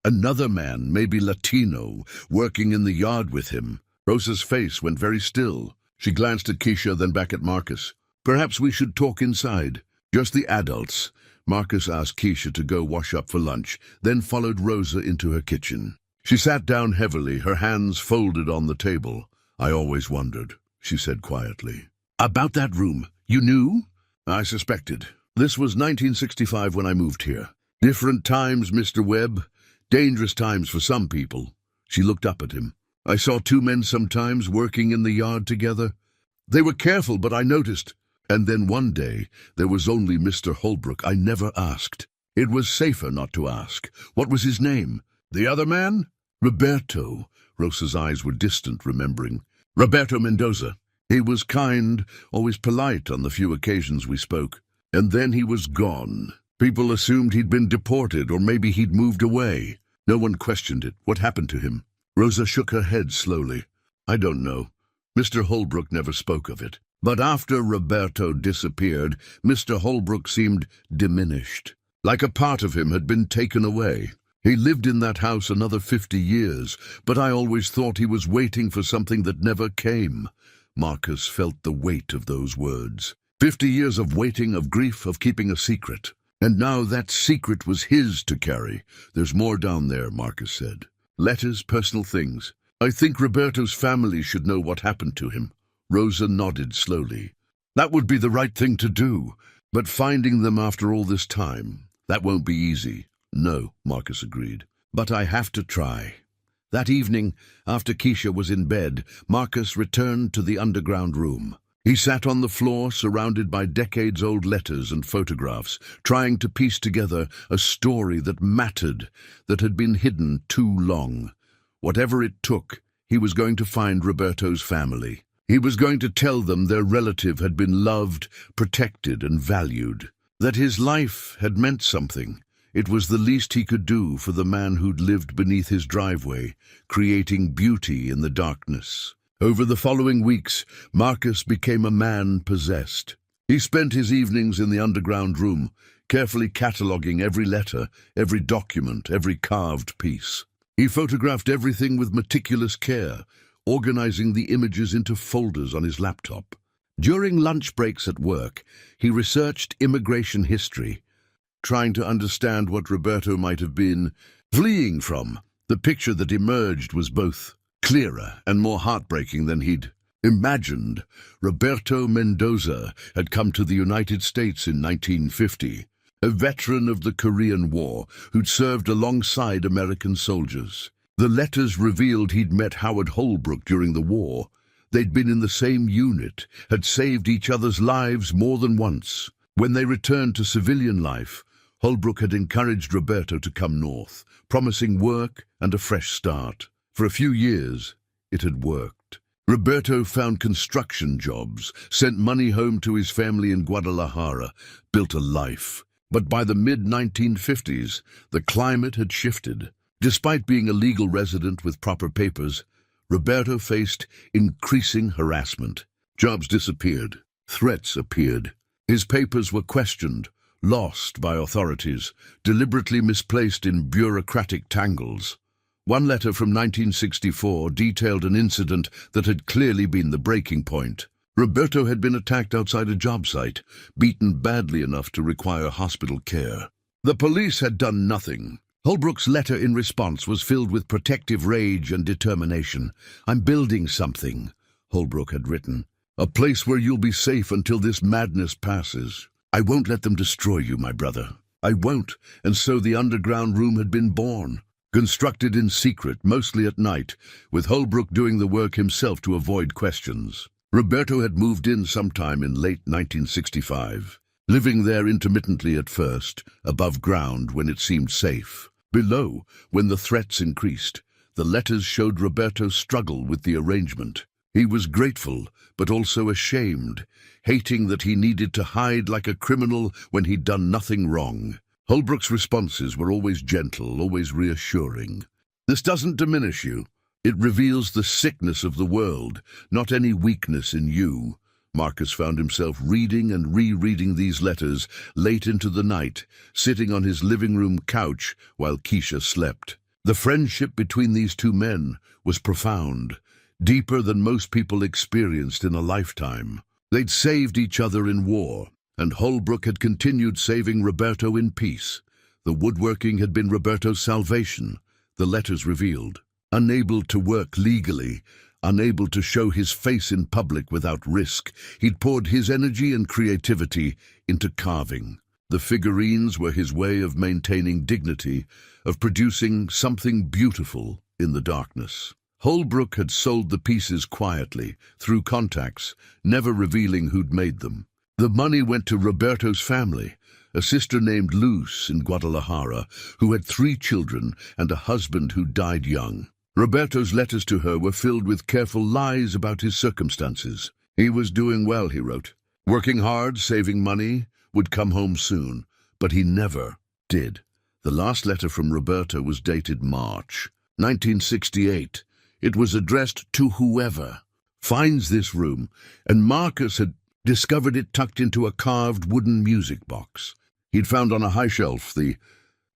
"Another man, maybe Latino, working in the yard with him." Rosa's face went very still. She glanced at Keisha, then back at Marcus. "Perhaps we should talk inside. Just the adults." Marcus asked Keisha to go wash up for lunch, then followed Rosa into her kitchen. She sat down heavily, her hands folded on the table. "I always wondered," she said quietly. "About that room. You knew?" "I suspected. This was 1965 when I moved here. Different times, Mr. Webb. Dangerous times for some people." She looked up at him. "I saw two men sometimes working in the yard together. They were careful, but I noticed. And then one day, there was only Mr. Holbrook. I never asked. It was safer not to ask. What was his name?" "The other man?" "Roberto." Rosa's eyes were distant, remembering. "Roberto Mendoza. He was kind, always polite on the few occasions we spoke. And then he was gone. People assumed he'd been deported, or maybe he'd moved away. No one questioned it. What happened to him?" Rosa shook her head slowly. "I don't know. Mr. Holbrook never spoke of it. But after Roberto disappeared, Mr. Holbrook seemed diminished. Like a part of him had been taken away. He lived in that house another 50 years, but I always thought he was waiting for something that never came." Marcus felt the weight of those words. 50 years of waiting, of grief, of keeping a secret. And now that secret was his to carry. "There's more down there," Marcus said. "Letters, personal things. I think Roberto's family should know what happened to him." Rosa nodded slowly. "That would be the right thing to do. But finding them after all this time, that won't be easy." "No," Marcus agreed. "But I have to try." That evening, after Keisha was in bed, Marcus returned to the underground room. He sat on the floor, surrounded by decades-old letters and photographs, trying to piece together a story that mattered, that had been hidden too long. Whatever it took, he was going to find Roberto's family. He was going to tell them their relative had been loved, protected, and valued. That his life had meant something. It was the least he could do for the man who'd lived beneath his driveway, creating beauty in the darkness. Over the following weeks, Marcus became a man possessed. He spent his evenings in the underground room, carefully cataloguing every letter, every document, every carved piece. He photographed everything with meticulous care, organizing the images into folders on his laptop. During lunch breaks at work, he researched immigration history, trying to understand what Roberto might have been fleeing from. The picture that emerged was both clearer and more heartbreaking than he'd imagined. Roberto Mendoza had come to the United States in 1950, a veteran of the Korean War who'd served alongside American soldiers. The letters revealed he'd met Howard Holbrook during the war. They'd been in the same unit, had saved each other's lives more than once. When they returned to civilian life, Holbrook had encouraged Roberto to come north, promising work and a fresh start. For a few years, it had worked. Roberto found construction jobs, sent money home to his family in Guadalajara, built a life. But by the mid-1950s, the climate had shifted. Despite being a legal resident with proper papers, Roberto faced increasing harassment. Jobs disappeared. Threats appeared. His papers were questioned, lost by authorities, deliberately misplaced in bureaucratic tangles. One letter from 1964 detailed an incident that had clearly been the breaking point. Roberto had been attacked outside a job site, beaten badly enough to require hospital care. The police had done nothing. Holbrook's letter in response was filled with protective rage and determination. "I'm building something," Holbrook had written. "A place where you'll be safe until this madness passes. I won't let them destroy you, my brother. I won't." And so the underground room had been born. Constructed in secret, mostly at night, with Holbrook doing the work himself to avoid questions. Roberto had moved in sometime in late 1965, living there intermittently at first, above ground when it seemed safe. Below, when the threats increased, the letters showed Roberto's struggle with the arrangement. He was grateful, but also ashamed, hating that he needed to hide like a criminal when he'd done nothing wrong. Holbrook's responses were always gentle, always reassuring. "This doesn't diminish you. It reveals the sickness of the world, not any weakness in you." Marcus found himself reading and rereading these letters late into the night, sitting on his living room couch while Keisha slept. The friendship between these two men was profound, deeper than most people experienced in a lifetime. They'd saved each other in war, and Holbrook had continued saving Roberto in peace. The woodworking had been Roberto's salvation, the letters revealed. Unable to work legally, unable to show his face in public without risk, he'd poured his energy and creativity into carving. The figurines were his way of maintaining dignity, of producing something beautiful in the darkness. Holbrook had sold the pieces quietly, through contacts, never revealing who'd made them. The money went to Roberto's family, a sister named Luz in Guadalajara, who had 3 children and a husband who died young. Roberto's letters to her were filled with careful lies about his circumstances. He was doing well, he wrote. Working hard, saving money, would come home soon, but he never did. The last letter from Roberto was dated March 1968. It was addressed to whoever finds this room, and Marcus had discovered it tucked into a carved wooden music box. He'd found on a high shelf. The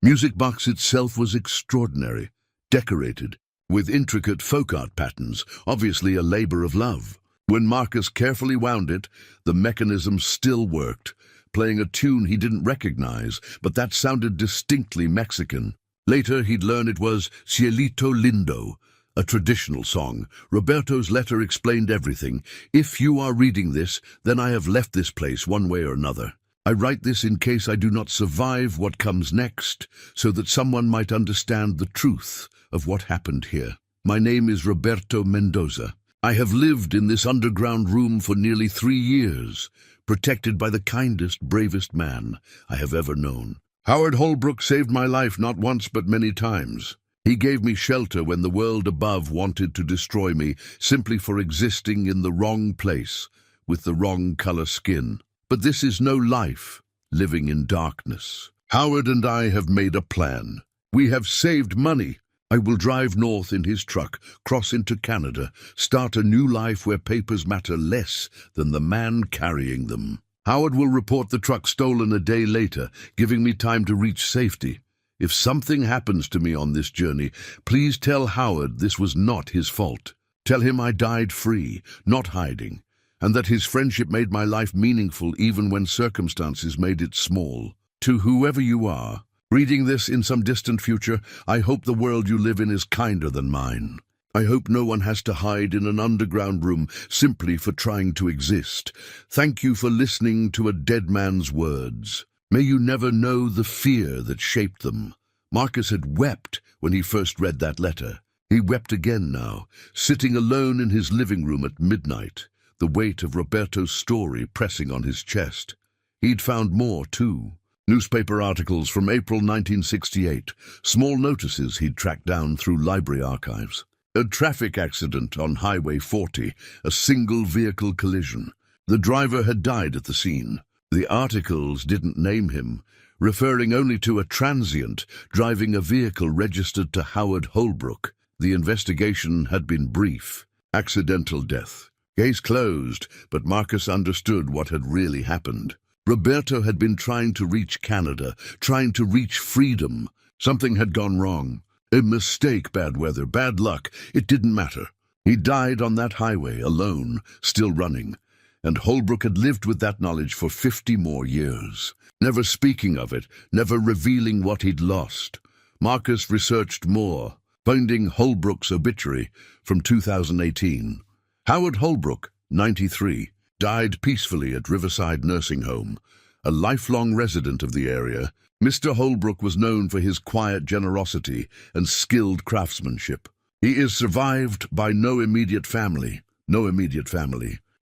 music box itself was extraordinary, decorated with intricate folk art patterns, obviously a labor of love. When Marcus carefully wound it, the mechanism still worked, playing a tune he didn't recognize, but that sounded distinctly Mexican. Later he'd learn it was Cielito Lindo, a traditional song. Roberto's letter explained everything. "If you are reading this, then I have left this place one way or another. I write this in case I do not survive what comes next, so that someone might understand the truth of what happened here. My name is Roberto Mendoza. I have lived in this underground room for nearly 3 years, protected by the kindest, bravest man I have ever known. Howard Holbrook saved my life not once but many times. He gave me shelter when the world above wanted to destroy me simply for existing in the wrong place with the wrong color skin. But this is no life, living in darkness. Howard and I have made a plan. We have saved money. I will drive north in his truck, cross into Canada, start a new life where papers matter less than the man carrying them. Howard will report the truck stolen a day later, giving me time to reach safety. If something happens to me on this journey, please tell Howard this was not his fault. Tell him I died free, not hiding, and that his friendship made my life meaningful even when circumstances made it small. To whoever you are, reading this in some distant future, I hope the world you live in is kinder than mine. I hope no one has to hide in an underground room simply for trying to exist. Thank you for listening to a dead man's words. May you never know the fear that shaped them. Marcus had wept when he first read that letter. He wept again now, sitting alone in his living room at midnight, the weight of Roberto's story pressing on his chest. He'd found more, too. Newspaper articles from April 1968, small notices he'd tracked down through library archives. A traffic accident on Highway 40, a single vehicle collision. The driver had died at the scene. The articles didn't name him, referring only to a transient driving a vehicle registered to Howard Holbrook. The investigation had been brief. Accidental death. Case closed, but Marcus understood what had really happened. Roberto had been trying to reach Canada, trying to reach freedom. Something had gone wrong. A mistake, bad weather, bad luck. It didn't matter. He died on that highway, alone, still running. And Holbrook had lived with that knowledge for 50 more years, never speaking of it, never revealing what he'd lost. Marcus researched more, finding Holbrook's obituary from 2018. Howard Holbrook, 93, died peacefully at Riverside Nursing Home. A lifelong resident of the area, Mr. Holbrook was known for his quiet generosity and skilled craftsmanship. He is survived by no immediate family,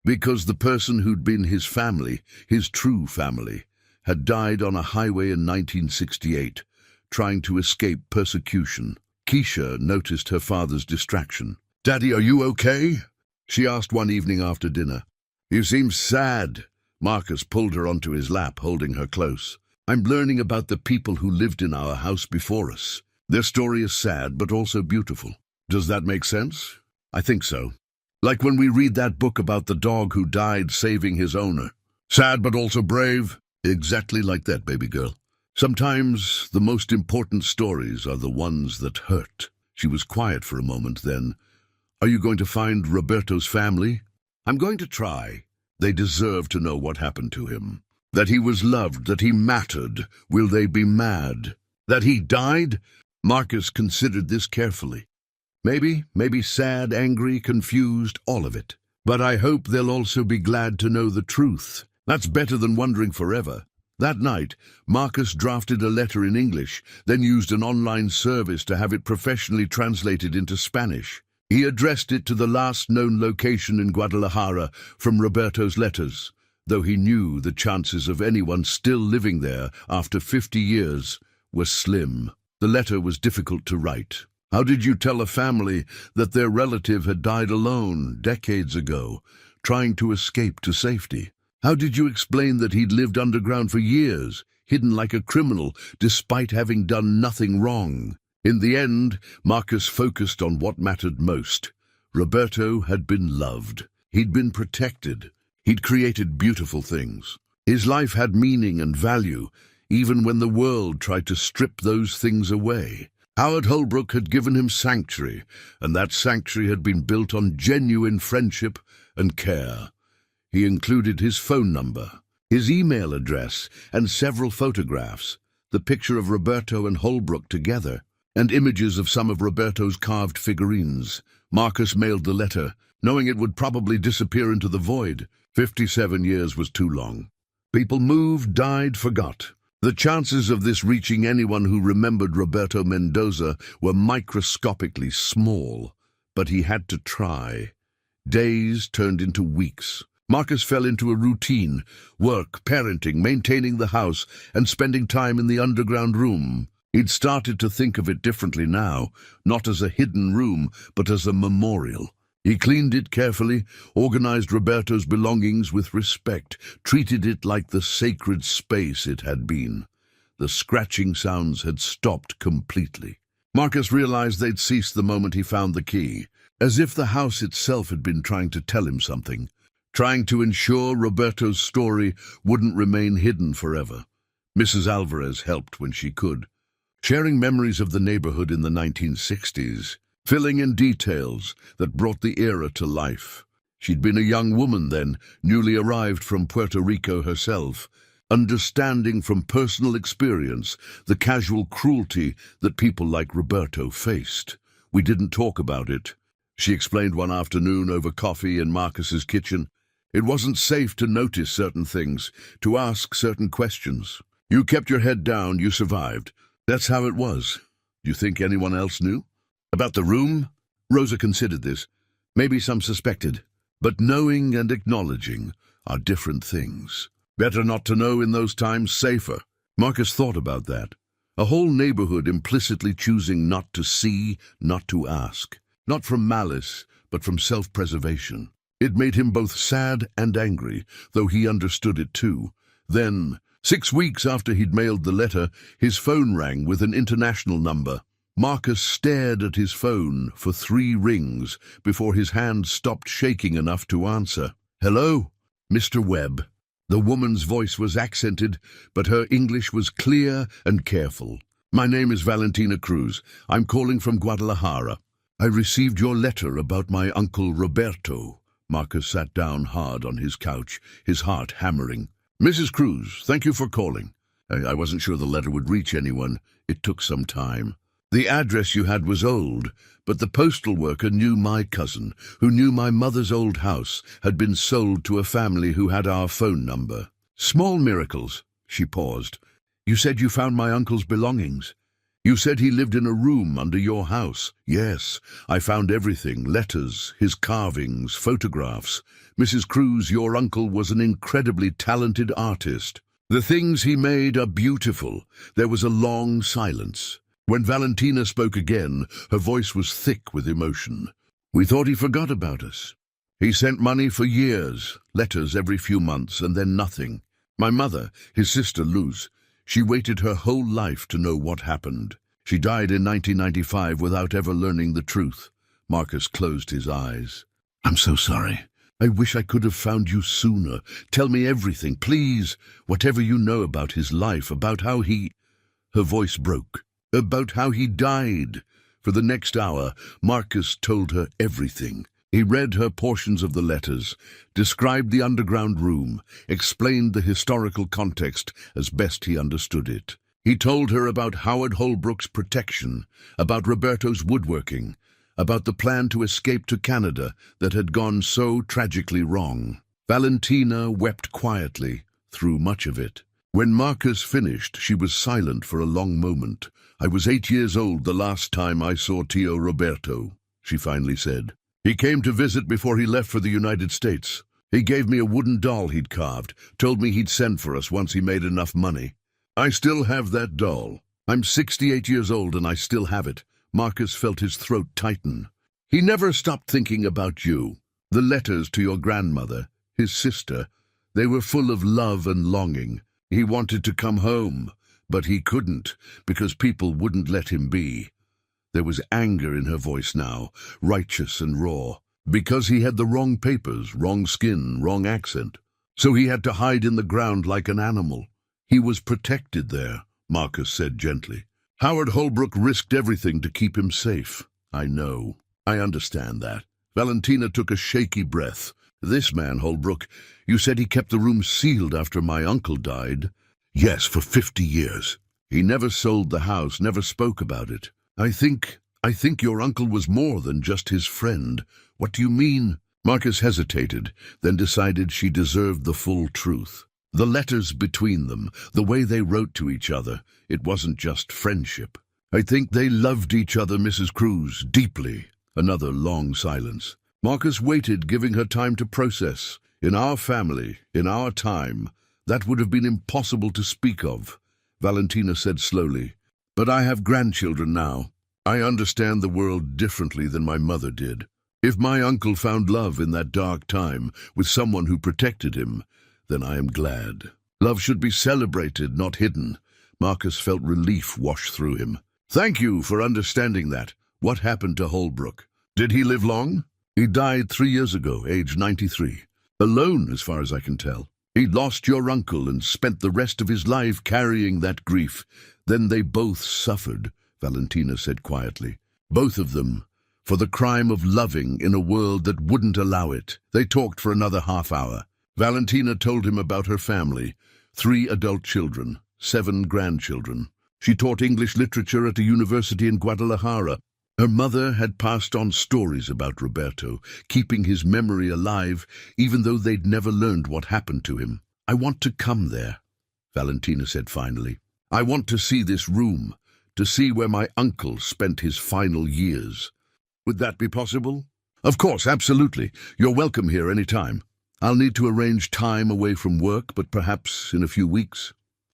because the person who'd been his family, his true family, had died on a highway in 1968, trying to escape persecution. Keisha noticed her father's distraction. "Daddy, are you okay?" she asked one evening after dinner. "You seem sad." Marcus pulled her onto his lap, holding her close. "I'm learning about the people who lived in our house before us. Their story is sad, but also beautiful. Does that make sense?" "I think so. Like when we read that book about the dog who died saving his owner. Sad, but also brave." "Exactly like that, baby girl. Sometimes the most important stories are the ones that hurt." She was quiet for a moment, then, "Are you going to find Roberto's family?" "I'm going to try. They deserve to know what happened to him. That he was loved, that he mattered. Will they be mad? That he died?" Marcus considered this carefully. Maybe sad, angry, confused, all of it. "But I hope they'll also be glad to know the truth. That's better than wondering forever." That night, Marcus drafted a letter in English, then used an online service to have it professionally translated into Spanish. He addressed it to the last known location in Guadalajara from Roberto's letters, though he knew the chances of anyone still living there after 50 years were slim. The letter was difficult to write. How did you tell a family that their relative had died alone decades ago, trying to escape to safety? How did you explain that he'd lived underground for years, hidden like a criminal, despite having done nothing wrong? In the end, Marcus focused on what mattered most. Roberto had been loved. He'd been protected. He'd created beautiful things. His life had meaning and value, even when the world tried to strip those things away. Howard Holbrook had given him sanctuary, and that sanctuary had been built on genuine friendship and care. He included his phone number, his email address, and several photographs, the picture of Roberto and Holbrook together, and images of some of Roberto's carved figurines. Marcus mailed the letter, knowing it would probably disappear into the void. 57 years was too long. People moved, died, forgot. The chances of this reaching anyone who remembered Roberto Mendoza were microscopically small, but he had to try. Days turned into weeks. Marcus fell into a routine: work, parenting, maintaining the house, and spending time in the underground room. He'd started to think of it differently now, not as a hidden room, but as a memorial. He cleaned it carefully, organized Roberto's belongings with respect, treated it like the sacred space it had been. The scratching sounds had stopped completely. Marcus realized they'd ceased the moment he found the key, as if the house itself had been trying to tell him something, trying to ensure Roberto's story wouldn't remain hidden forever. Mrs. Alvarez helped when she could, sharing memories of the neighborhood in the 1960s, filling in details that brought the era to life. She'd been a young woman then, newly arrived from Puerto Rico herself, understanding from personal experience the casual cruelty that people like Roberto faced. "We didn't talk about it," she explained one afternoon over coffee in Marcus's kitchen. "It wasn't safe to notice certain things, to ask certain questions. You kept your head down, you survived. That's how it was. Do you think anyone else knew? About the room?" Rosa considered this. Maybe some suspected. But knowing and acknowledging are different things. Better not to know in those times, safer. Marcus thought about that. A whole neighborhood implicitly choosing not to see, not to ask. Not from malice, but from self-preservation. It made him both sad and angry, though he understood it too. Then, 6 weeks after he'd mailed the letter, his phone rang with an international number. Marcus stared at his phone for 3 rings before his hand stopped shaking enough to answer. "Hello, Mr. Webb." The woman's voice was accented, but her English was clear and careful. "My name is Valentina Cruz. I'm calling from Guadalajara. I received your letter about my uncle Roberto." Marcus sat down hard on his couch, his heart hammering. "Mrs. Cruz, thank you for calling. I wasn't sure the letter would reach anyone. It took some time. The address you had was old, but the postal worker knew my cousin, who knew my mother's old house, had been sold to a family who had our phone number. Small miracles." She paused. "You said you found my uncle's belongings. You said he lived in a room under your house." "Yes, I found everything: letters, his carvings, photographs. Mrs. Cruz, your uncle was an incredibly talented artist. The things he made are beautiful." There was a long silence. When Valentina spoke again, her voice was thick with emotion. "We thought he forgot about us. He sent money for years, letters every few months, and then nothing. My mother, his sister Luz, she waited her whole life to know what happened. She died in 1995 without ever learning the truth." Marcus closed his eyes. "I'm so sorry. I wish I could have found you sooner. Tell me everything, please. Whatever you know about his life, about how he—" Her voice broke. "About how he died." For the next hour, Marcus told her everything. He read her portions of the letters, described the underground room, explained the historical context as best he understood it. He told her about Howard Holbrook's protection, about Roberto's woodworking, about the plan to escape to Canada that had gone so tragically wrong. Valentina wept quietly through much of it. When Marcus finished, she was silent for a long moment. "I was 8 years old the last time I saw Tio Roberto," she finally said. "He came to visit before he left for the United States. He gave me a wooden doll he'd carved, told me he'd send for us once he made enough money. I still have that doll. I'm 68 years old and I still have it." Marcus felt his throat tighten. "He never stopped thinking about you. The letters to your grandmother, his sister, they were full of love and longing. He wanted to come home, but he couldn't because people wouldn't let him be." There was anger in her voice now, righteous and raw. "Because he had the wrong papers, wrong skin, wrong accent. So he had to hide in the ground like an animal. He was protected there," Marcus said gently. "Howard Holbrook risked everything to keep him safe." "I know. I understand that." Valentina took a shaky breath. "This man, Holbrook, you said he kept the room sealed after my uncle died." "Yes, for 50 years. He never sold the house, never spoke about it. I think your uncle was more than just his friend." "What do you mean?" Marcus hesitated, then decided she deserved the full truth. The letters between them, the way they wrote to each other, it wasn't just friendship. "I think they loved each other, Mrs. Cruz, deeply." Another long silence. Marcus waited, giving her time to process. In our family, in our time, that would have been impossible to speak of, Valentina said slowly. But I have grandchildren now. I understand the world differently than my mother did. If my uncle found love in that dark time with someone who protected him, then I am glad. Love should be celebrated, not hidden. Marcus felt relief wash through him. Thank you for understanding that. What happened to Holbrook? Did he live long? He died 3 years ago, age 93. Alone, as far as I can tell. He lost your uncle and spent the rest of his life carrying that grief. Then they both suffered, Valentina said quietly. Both of them, for the crime of loving in a world that wouldn't allow it. They talked for another half-hour. Valentina told him about her family, 3 adult children, 7 grandchildren. She taught English literature at a university in Guadalajara. Her mother had passed on stories about Roberto, keeping his memory alive, even though they'd never learned what happened to him. I want to come there, Valentina said finally. I want to see this room, to see where my uncle spent his final years. Would that be possible? Of course, absolutely. You're welcome here any time. I'll need to arrange time away from work, but perhaps in a few weeks.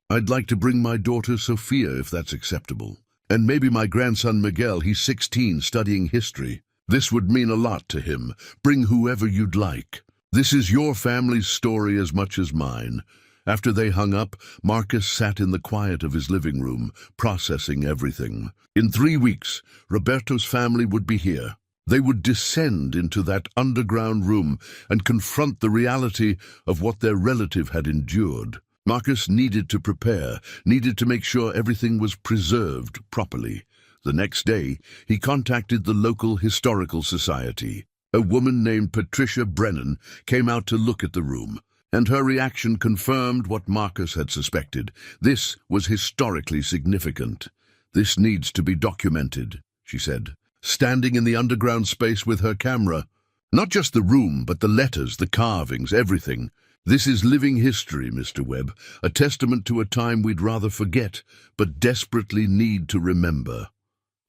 I'd like to bring my daughter Sophia, if that's acceptable. And maybe my grandson Miguel, he's 16, studying history. This would mean a lot to him. Bring whoever you'd like. This is your family's story as much as mine. After they hung up, Marcus sat in the quiet of his living room, processing everything. In 3 weeks, Roberto's family would be here. They would descend into that underground room and confront the reality of what their relative had endured. Marcus needed to prepare, needed to make sure everything was preserved properly. The next day, he contacted the local historical society. A woman named Patricia Brennan came out to look at the room, and her reaction confirmed what Marcus had suspected. This was historically significant. This needs to be documented, she said, standing in the underground space with her camera. Not just the room, but the letters, the carvings, everything. This is living history, Mr. Webb, a testament to a time we'd rather forget, but desperately need to remember.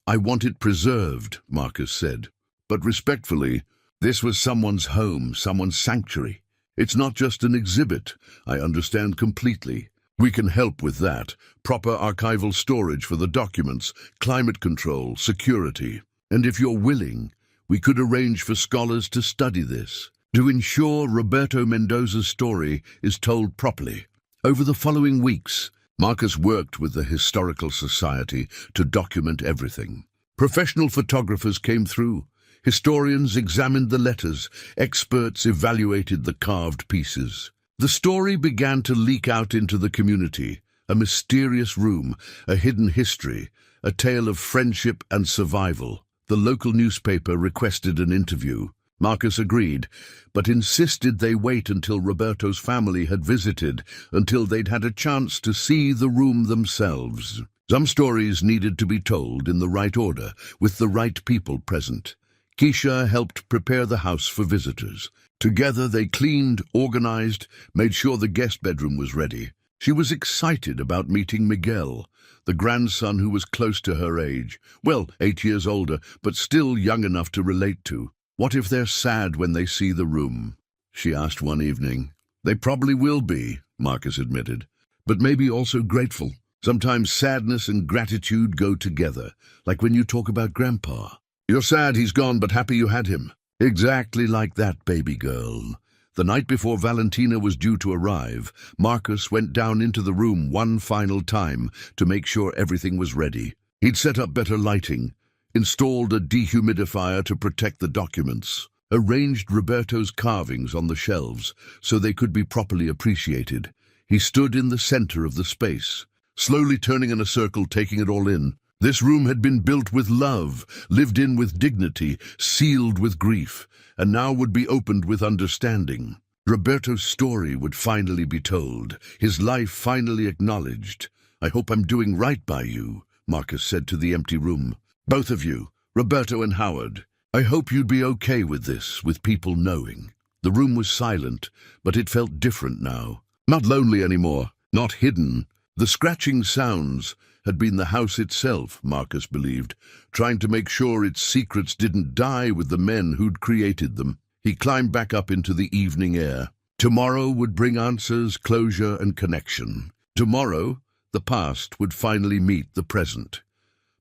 I want it preserved, Marcus said. But respectfully, this was someone's home, someone's sanctuary. It's not just an exhibit. I understand completely. We can help with that. Proper archival storage for the documents, climate control, security. And if you're willing, we could arrange for scholars to study this, to ensure Roberto Mendoza's story is told properly. Over the following weeks, Marcus worked with the Historical Society to document everything. Professional photographers came through. Historians examined the letters. Experts evaluated the carved pieces. The story began to leak out into the community. A mysterious room, a hidden history, a tale of friendship and survival. The local newspaper requested an interview. Marcus agreed, but insisted they wait until Roberto's family had visited, until they'd had a chance to see the room themselves. Some stories needed to be told in the right order, with the right people present. Keisha helped prepare the house for visitors. Together they cleaned, organized, made sure the guest bedroom was ready. She was excited about meeting Miguel, the grandson who was close to her age. Well, 8 years older, but still young enough to relate to. What if they're sad when they see the room? She asked one evening. They probably will be, Marcus admitted, but maybe also grateful. Sometimes sadness and gratitude go together, like when you talk about Grandpa. You're sad he's gone, but happy you had him. Exactly like that, baby girl. The night before Valentina was due to arrive, Marcus went down into the room one final time to make sure everything was ready. He'd set up better lighting, installed a dehumidifier to protect the documents, arranged Roberto's carvings on the shelves so they could be properly appreciated. He stood in the center of the space, slowly turning in a circle, taking it all in. This room had been built with love, lived in with dignity, sealed with grief, and now would be opened with understanding. Roberto's story would finally be told, his life finally acknowledged. I hope I'm doing right by you, Marcus said to the empty room. Both of you, Roberto and Howard. I hope you'd be okay with this, with people knowing. The room was silent, but it felt different now. Not lonely anymore, not hidden. The scratching sounds, had been the house itself, Marcus believed, trying to make sure its secrets didn't die with the men who'd created them. He climbed back up into the evening air. Tomorrow would bring answers, closure, and connection. Tomorrow, the past would finally meet the present.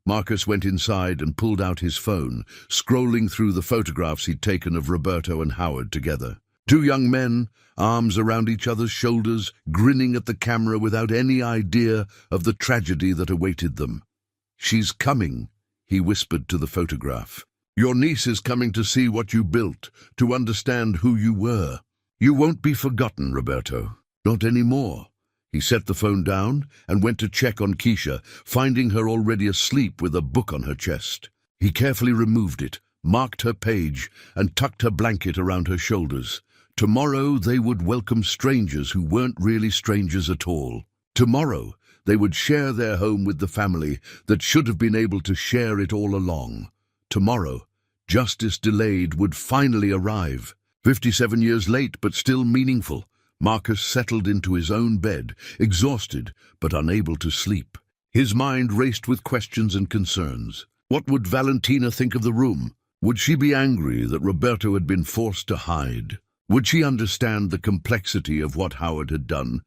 Marcus went inside and pulled out his phone, scrolling through the photographs he'd taken of Roberto and Howard together. Two young men, arms around each other's shoulders, grinning at the camera without any idea of the tragedy that awaited them. "She's coming," he whispered to the photograph. "Your niece is coming to see what you built, to understand who you were. You won't be forgotten, Roberto. Not anymore." He set the phone down and went to check on Keisha, finding her already asleep with a book on her chest. He carefully removed it, marked her page, and tucked her blanket around her shoulders. Tomorrow they would welcome strangers who weren't really strangers at all. Tomorrow they would share their home with the family that should have been able to share it all along. Tomorrow, justice delayed would finally arrive. 57 years late, but still meaningful. Marcus settled into his own bed, exhausted but unable to sleep. His mind raced with questions and concerns. What would Valentina think of the room? Would she be angry that Roberto had been forced to hide? Would she understand the complexity of what Howard had done,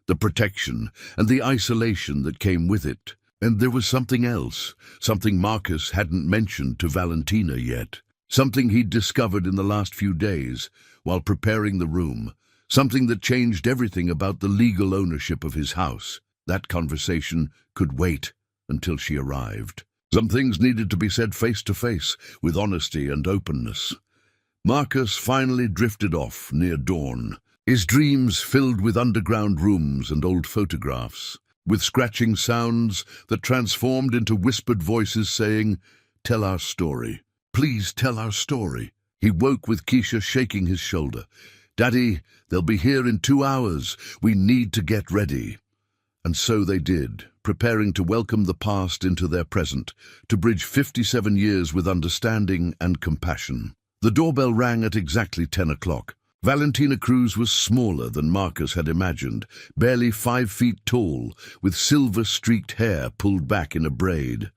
the protection and the isolation that came with it? And there was something else, something Marcus hadn't mentioned to Valentina yet, something he'd discovered in the last few days while preparing the room. Something that changed everything about the legal ownership of his house. That conversation could wait until she arrived. Some things needed to be said face to face, with honesty and openness. Marcus finally drifted off near dawn, his dreams filled with underground rooms and old photographs, with scratching sounds that transformed into whispered voices saying, "Tell our story. Please tell our story." He woke with Keisha shaking his shoulder. "Daddy, they'll be here in 2 hours. We need to get ready." And so they did, preparing to welcome the past into their present, to bridge 57 years with understanding and compassion. The doorbell rang at exactly 10 o'clock. Valentina Cruz was smaller than Marcus had imagined, barely 5 feet tall, with silver-streaked hair pulled back in a braid.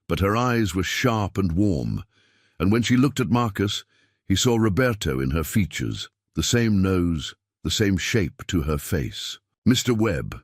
But her eyes were sharp and warm, and when she looked at Marcus, he saw Roberto in her features. The same nose, the same shape to her face. "Mr. Webb."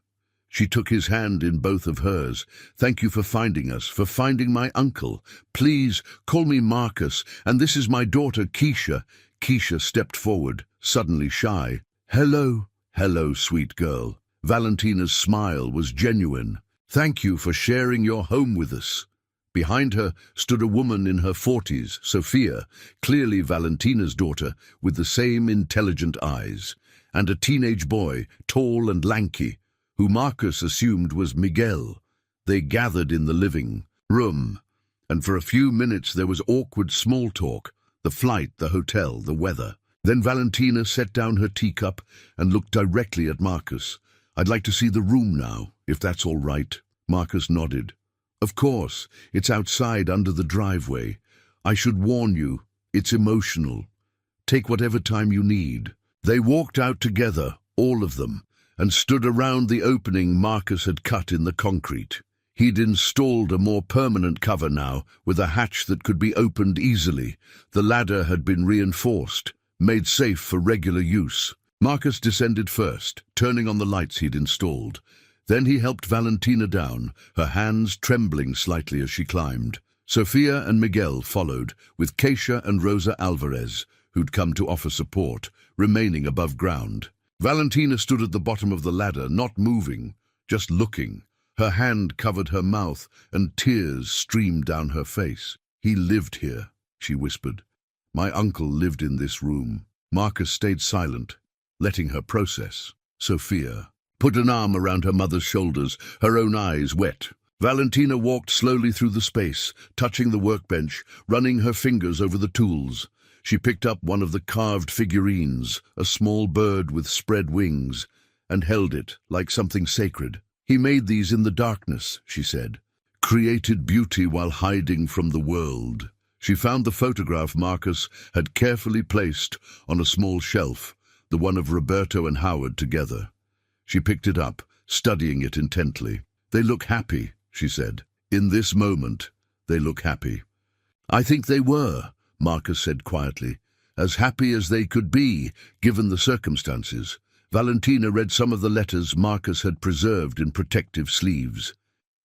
She took his hand in both of hers. "Thank you for finding us, for finding my uncle. Please, call me Marcus, and this is my daughter, Keisha." Keisha stepped forward, suddenly shy. "Hello." "Hello, sweet girl." Valentina's smile was genuine. "Thank you for sharing your home with us." Behind her stood a woman in her 40s, Sophia, clearly Valentina's daughter, with the same intelligent eyes, and a teenage boy, tall and lanky, who Marcus assumed was Miguel. They gathered in the living room, and for a few minutes there was awkward small talk, the flight, the hotel, the weather. Then Valentina set down her teacup and looked directly at Marcus. "I'd like to see the room now, if that's all right." Marcus nodded. "Of course, it's outside under the driveway. I should warn you, it's emotional. Take whatever time you need." They walked out together, all of them, and stood around the opening Marcus had cut in the concrete. He'd installed a more permanent cover now, with a hatch that could be opened easily. The ladder had been reinforced, made safe for regular use. Marcus descended first, turning on the lights he'd installed. Then he helped Valentina down, her hands trembling slightly as she climbed. Sophia and Miguel followed, with Keisha and Rosa Alvarez, who'd come to offer support, remaining above ground. Valentina stood at the bottom of the ladder, not moving, just looking. Her hand covered her mouth, and tears streamed down her face. "He lived here," she whispered. "My uncle lived in this room." Marcus stayed silent, letting her process. Sophia put an arm around her mother's shoulders, her own eyes wet. Valentina walked slowly through the space, touching the workbench, running her fingers over the tools. She picked up one of the carved figurines, a small bird with spread wings, and held it like something sacred. "He made these in the darkness," she said. "Created beauty while hiding from the world." She found the photograph Marcus had carefully placed on a small shelf, the one of Roberto and Howard together. She picked it up, studying it intently. "They look happy," she said. "In this moment, they look happy." "I think they were," Marcus said quietly. "As happy as they could be, given the circumstances." Valentina read some of the letters Marcus had preserved in protective sleeves.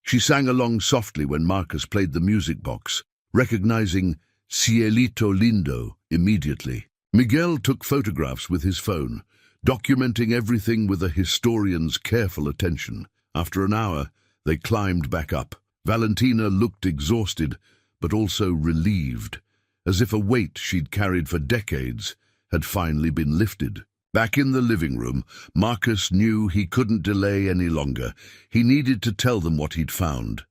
She sang along softly when Marcus played the music box, recognizing Cielito Lindo immediately. Miguel took photographs with his phone, documenting everything with a historian's careful attention. After an hour, they climbed back up. Valentina looked exhausted, but also relieved, as if a weight she'd carried for decades had finally been lifted. Back in the living room, Marcus knew he couldn't delay any longer. He needed to tell them what he'd found.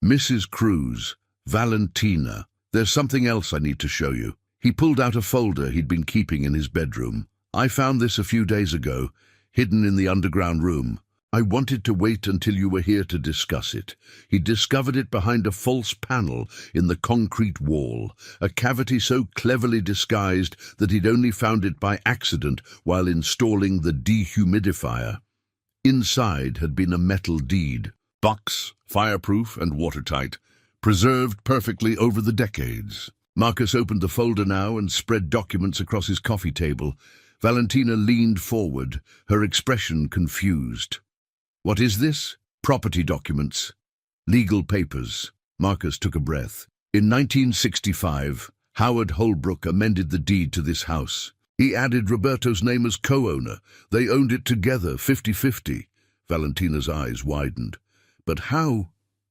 "Mrs. Cruz, Valentina, there's something else I need to show you." He pulled out a folder he'd been keeping in his bedroom. "I found this a few days ago, hidden in the underground room. I wanted to wait until you were here to discuss it." He discovered it behind a false panel in the concrete wall, a cavity so cleverly disguised that he'd only found it by accident while installing the dehumidifier. Inside had been a metal deed, box, fireproof and watertight, preserved perfectly over the decades. Marcus opened the folder now and spread documents across his coffee table. Valentina leaned forward, her expression confused. "What is this?" "Property documents. Legal papers." Marcus took a breath. "In 1965, Howard Holbrook amended the deed to this house. He added Roberto's name as co-owner. They owned it together, 50-50. Valentina's eyes widened. "But how?"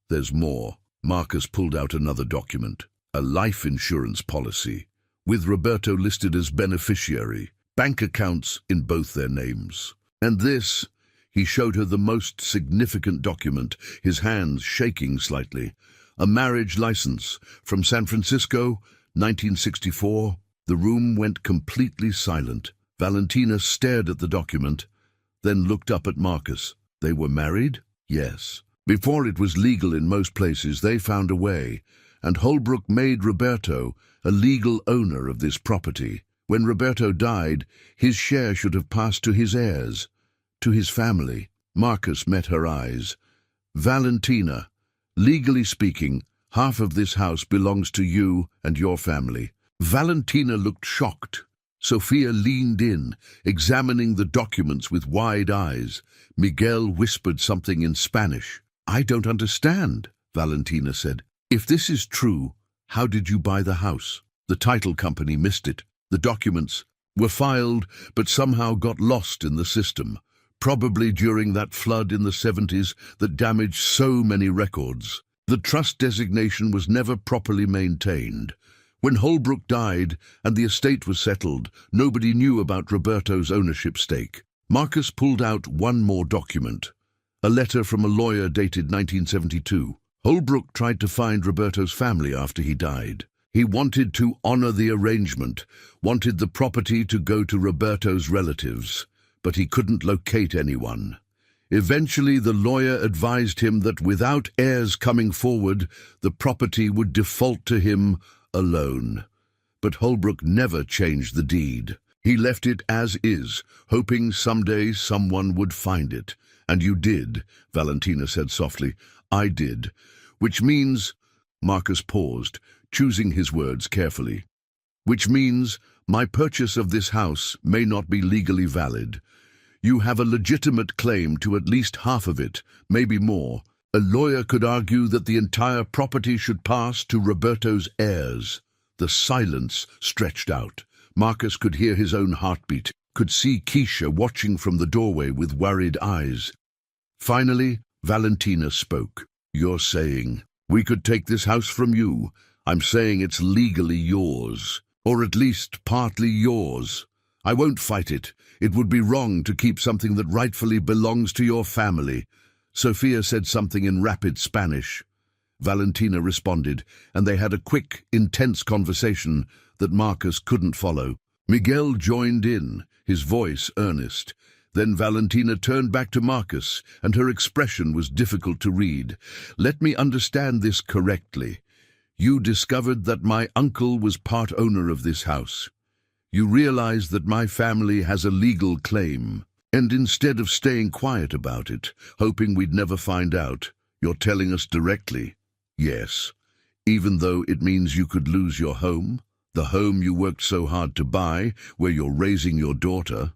"There's more." Marcus pulled out another document. A life insurance policy, with Roberto listed as beneficiary, bank accounts in both their names. "And this," he showed her the most significant document, his hands shaking slightly. "A marriage license from San Francisco, 1964. The room went completely silent. Valentina stared at the document, then looked up at Marcus. "They were married?" "Yes. Before it was legal in most places, they found a way, and Holbrook made Roberto a legal owner of this property. When Roberto died, his share should have passed to his heirs, to his family." Marcus met her eyes. "Valentina, legally speaking, half of this house belongs to you and your family." Valentina looked shocked. Sophia leaned in, examining the documents with wide eyes. Miguel whispered something in Spanish. "I don't understand," Valentina said. "If this is true, how did you buy the house?" "The title company missed it. The documents were filed, but somehow got lost in the system, probably during that flood in the 70s that damaged so many records. The trust designation was never properly maintained. When Holbrook died and the estate was settled, nobody knew about Roberto's ownership stake." Marcus pulled out one more document, a letter from a lawyer dated 1972. Holbrook tried to find Roberto's family after he died. He wanted to honor the arrangement, wanted the property to go to Roberto's relatives, but he couldn't locate anyone. Eventually, the lawyer advised him that without heirs coming forward, the property would default to him alone. But Holbrook never changed the deed. He left it as is, hoping someday someone would find it. "And you did," Valentina said softly. "I did. Which means—" Marcus paused, choosing his words carefully. "Which means my purchase of this house may not be legally valid. You have a legitimate claim to at least half of it, maybe more. A lawyer could argue that the entire property should pass to Roberto's heirs." The silence stretched out. Marcus could hear his own heartbeat, could see Keisha watching from the doorway with worried eyes. Finally, Valentina spoke. "You're saying we could take this house from you. I'm saying it's legally yours, or at least partly yours. I won't fight it. It would be wrong to keep something that rightfully belongs to your family." Sophia said something in rapid Spanish. Valentina responded, and they had a quick, intense conversation that Marcus couldn't follow. Miguel joined in, his voice earnest. Then Valentina turned back to Marcus, and her expression was difficult to read. "Let me understand this correctly. You discovered that my uncle was part owner of this house. You realized that my family has a legal claim, and instead of staying quiet about it, hoping we'd never find out, You're telling us directly. Yes, even though it means you could lose your home, the home you worked so hard to buy, where you're raising your daughter.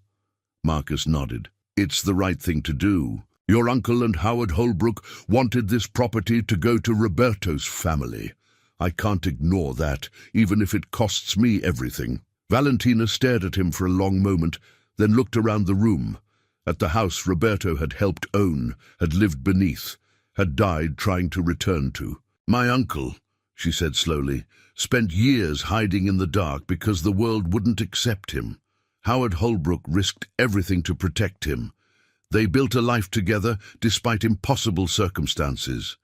Marcus nodded. It's the right thing to do. Your uncle and Howard Holbrook wanted this property to go to Roberto's family. I can't ignore that, even if it costs me everything. Valentina stared at him for a long moment, then looked around the room, at the house Roberto had helped own, had lived beneath, had died trying to return to. My uncle, she said slowly, spent years hiding in the dark because the world wouldn't accept him. Howard Holbrook risked everything to protect him. They built a life together despite impossible circumstances.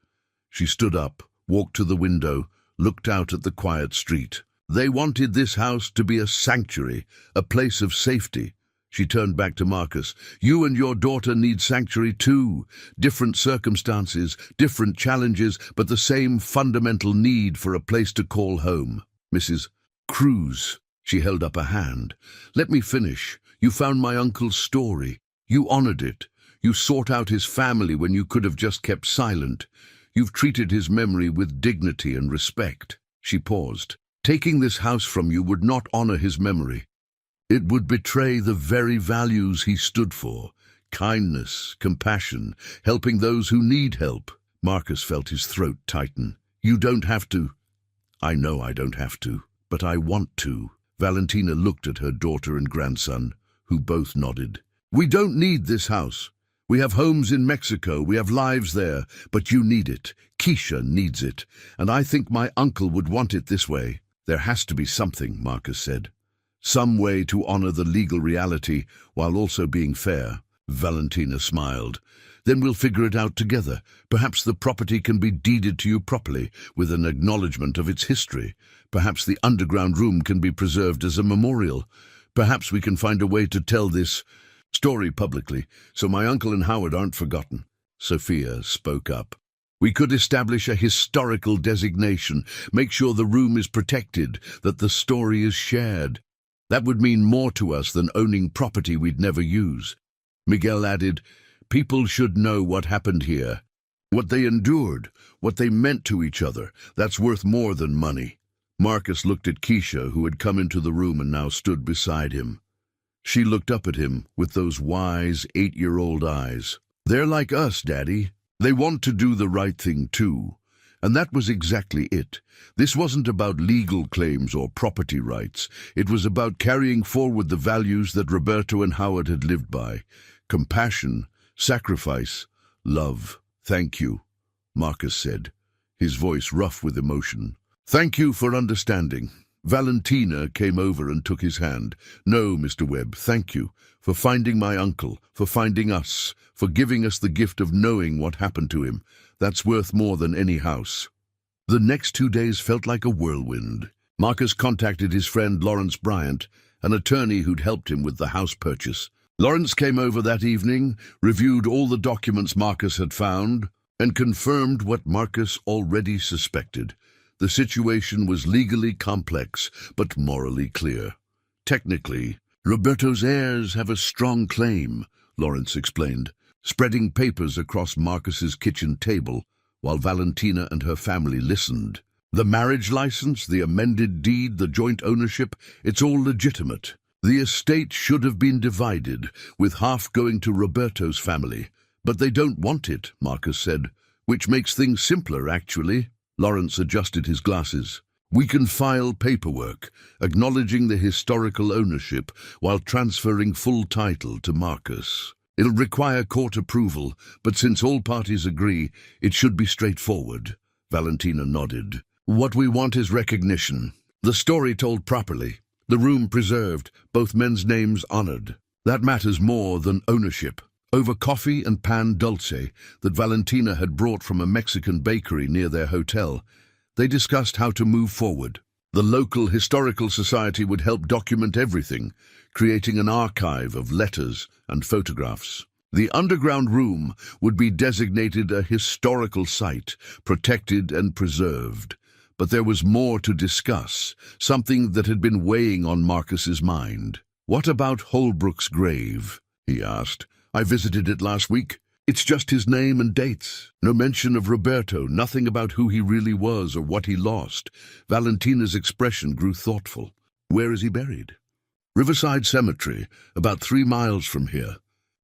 She stood up, walked to the window, looked out at the quiet street. They wanted this house to be a sanctuary, a place of safety. She turned back to Marcus. You and your daughter need sanctuary too. Different circumstances, different challenges, but the same fundamental need for a place to call home. Mrs. Cruz, she held up a hand. Let me finish. You found my uncle's story. You honored it. You sought out his family when you could have just kept silent. You've treated his memory with dignity and respect. She paused. Taking this house from you would not honor his memory. It would betray the very values he stood for. Kindness, compassion, helping those who need help. Marcus felt his throat tighten. You don't have to. I know I don't have to, but I want to. Valentina looked at her daughter and grandson, who both nodded. We don't need this house. We have homes in Mexico, we have lives there, but you need it. Keisha needs it, and I think my uncle would want it this way. There has to be something, Marcus said. Some way to honor the legal reality while also being fair. Valentina smiled. Then we'll figure it out together. Perhaps the property can be deeded to you properly, with an acknowledgement of its history. Perhaps the underground room can be preserved as a memorial. Perhaps we can find a way to tell this story publicly, so my uncle and Howard aren't forgotten. Sophia spoke up. We could establish a historical designation, make sure the room is protected, that the story is shared. That would mean more to us than owning property we'd never use. Miguel added, people should know what happened here, what they endured, what they meant to each other. That's worth more than money. Marcus looked at Keisha, who had come into the room and now stood beside him. She looked up at him with those wise 8-year-old eyes. They're like us, Daddy. They want to do the right thing too. And that was exactly it. This wasn't about legal claims or property rights. It was about carrying forward the values that Roberto and Howard had lived by. Compassion, sacrifice, love. Thank you, Marcus said, his voice rough with emotion. Thank you for understanding. Valentina came over and took his hand. No, Mr. Webb, thank you for finding my uncle, for finding us, for giving us the gift of knowing what happened to him. That's worth more than any house. The next 2 days felt like a whirlwind. Marcus contacted his friend Lawrence Bryant, an attorney who'd helped him with the house purchase. Lawrence came over that evening, reviewed all the documents Marcus had found, and confirmed what Marcus already suspected. The situation was legally complex, but morally clear. Technically, Roberto's heirs have a strong claim, Lawrence explained, spreading papers across Marcus's kitchen table while Valentina and her family listened. The marriage license, the amended deed, the joint ownership, it's all legitimate. The estate should have been divided, with half going to Roberto's family. But they don't want it, Marcus said, which makes things simpler, actually. Lawrence adjusted his glasses. We can file paperwork, acknowledging the historical ownership while transferring full title to Marcus. It'll require court approval, but since all parties agree, it should be straightforward. Valentina nodded. What we want is recognition. The story told properly. The room preserved, both men's names honored. That matters more than ownership. Over coffee and pan dulce that Valentina had brought from a Mexican bakery near their hotel, they discussed how to move forward. The local historical society would help document everything, creating an archive of letters and photographs. The underground room would be designated a historical site, protected and preserved. But there was more to discuss, something that had been weighing on Marcus's mind. What about Holbrook's grave? He asked. I visited it last week. It's just his name and dates. No mention of Roberto, nothing about who he really was or what he lost. Valentina's expression grew thoughtful. Where is he buried? Riverside Cemetery, about 3 miles from here.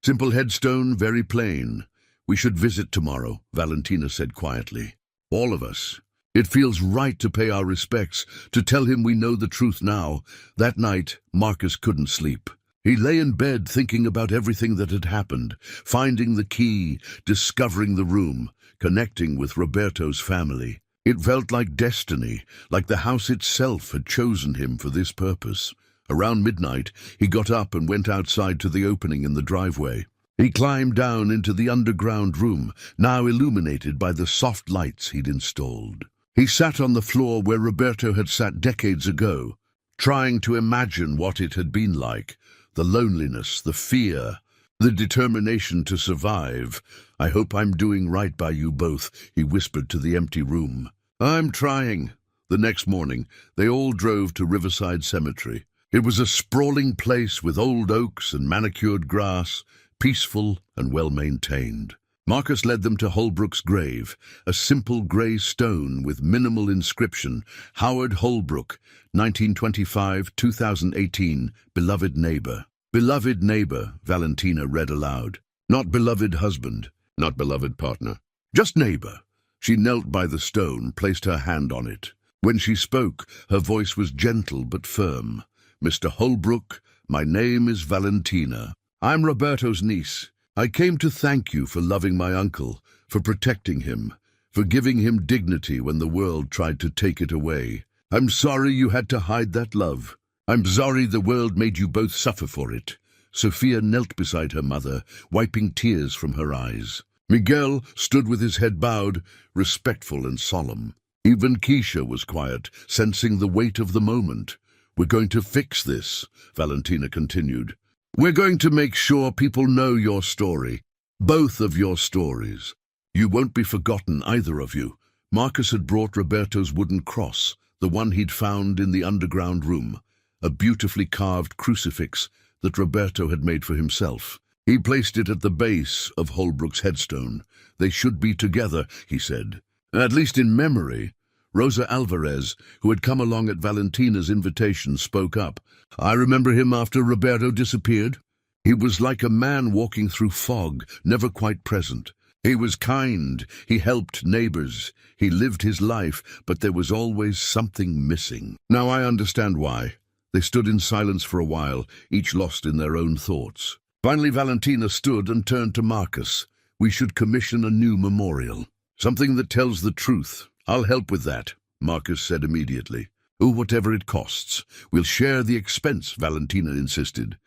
Simple headstone, very plain. We should visit tomorrow, Valentina said quietly. All of us. It feels right to pay our respects, to tell him we know the truth now. That night, Marcus couldn't sleep. He lay in bed thinking about everything that had happened, finding the key, discovering the room, connecting with Roberto's family. It felt like destiny, like the house itself had chosen him for this purpose. Around midnight, he got up and went outside to the opening in the driveway. He climbed down into the underground room, now illuminated by the soft lights he'd installed. He sat on the floor where Roberto had sat decades ago, trying to imagine what it had been like. The loneliness, the fear, the determination to survive. "I hope I'm doing right by you both," he whispered to the empty room. "I'm trying." The next morning, they all drove to Riverside Cemetery. It was a sprawling place with old oaks and manicured grass, peaceful and well-maintained. Marcus led them to Holbrook's grave, a simple grey stone with minimal inscription. Howard Holbrook, 1925-2018, beloved neighbor. Beloved neighbor, Valentina read aloud. Not beloved husband, not beloved partner. Just neighbor. She knelt by the stone, placed her hand on it. When she spoke, her voice was gentle but firm. "Mr. Holbrook, my name is Valentina. I'm Roberto's niece. I came to thank you for loving my uncle, for protecting him, for giving him dignity when the world tried to take it away. I'm sorry you had to hide that love. I'm sorry the world made you both suffer for it." Sophia knelt beside her mother, wiping tears from her eyes. Miguel stood with his head bowed, respectful and solemn. Even Keisha was quiet, sensing the weight of the moment. "We're going to fix this," Valentina continued. "We're going to make sure people know your story, both of your stories. You won't be forgotten, either of you." Marcus had brought Roberto's wooden cross, the one he'd found in the underground room, a beautifully carved crucifix that Roberto had made for himself. He placed it at the base of Holbrook's headstone. "They should be together," he said. "At least in memory." Rosa Alvarez, who had come along at Valentina's invitation, spoke up. "I remember him after Roberto disappeared. He was like a man walking through fog, never quite present. He was kind, he helped neighbors, he lived his life, but there was always something missing. Now I understand why." They stood in silence for a while, each lost in their own thoughts. Finally, Valentina stood and turned to Marcus. "We should commission a new memorial. Something that tells the truth." "I'll help with that," Marcus said immediately. "Oh, whatever it costs. We'll share the expense," Valentina insisted.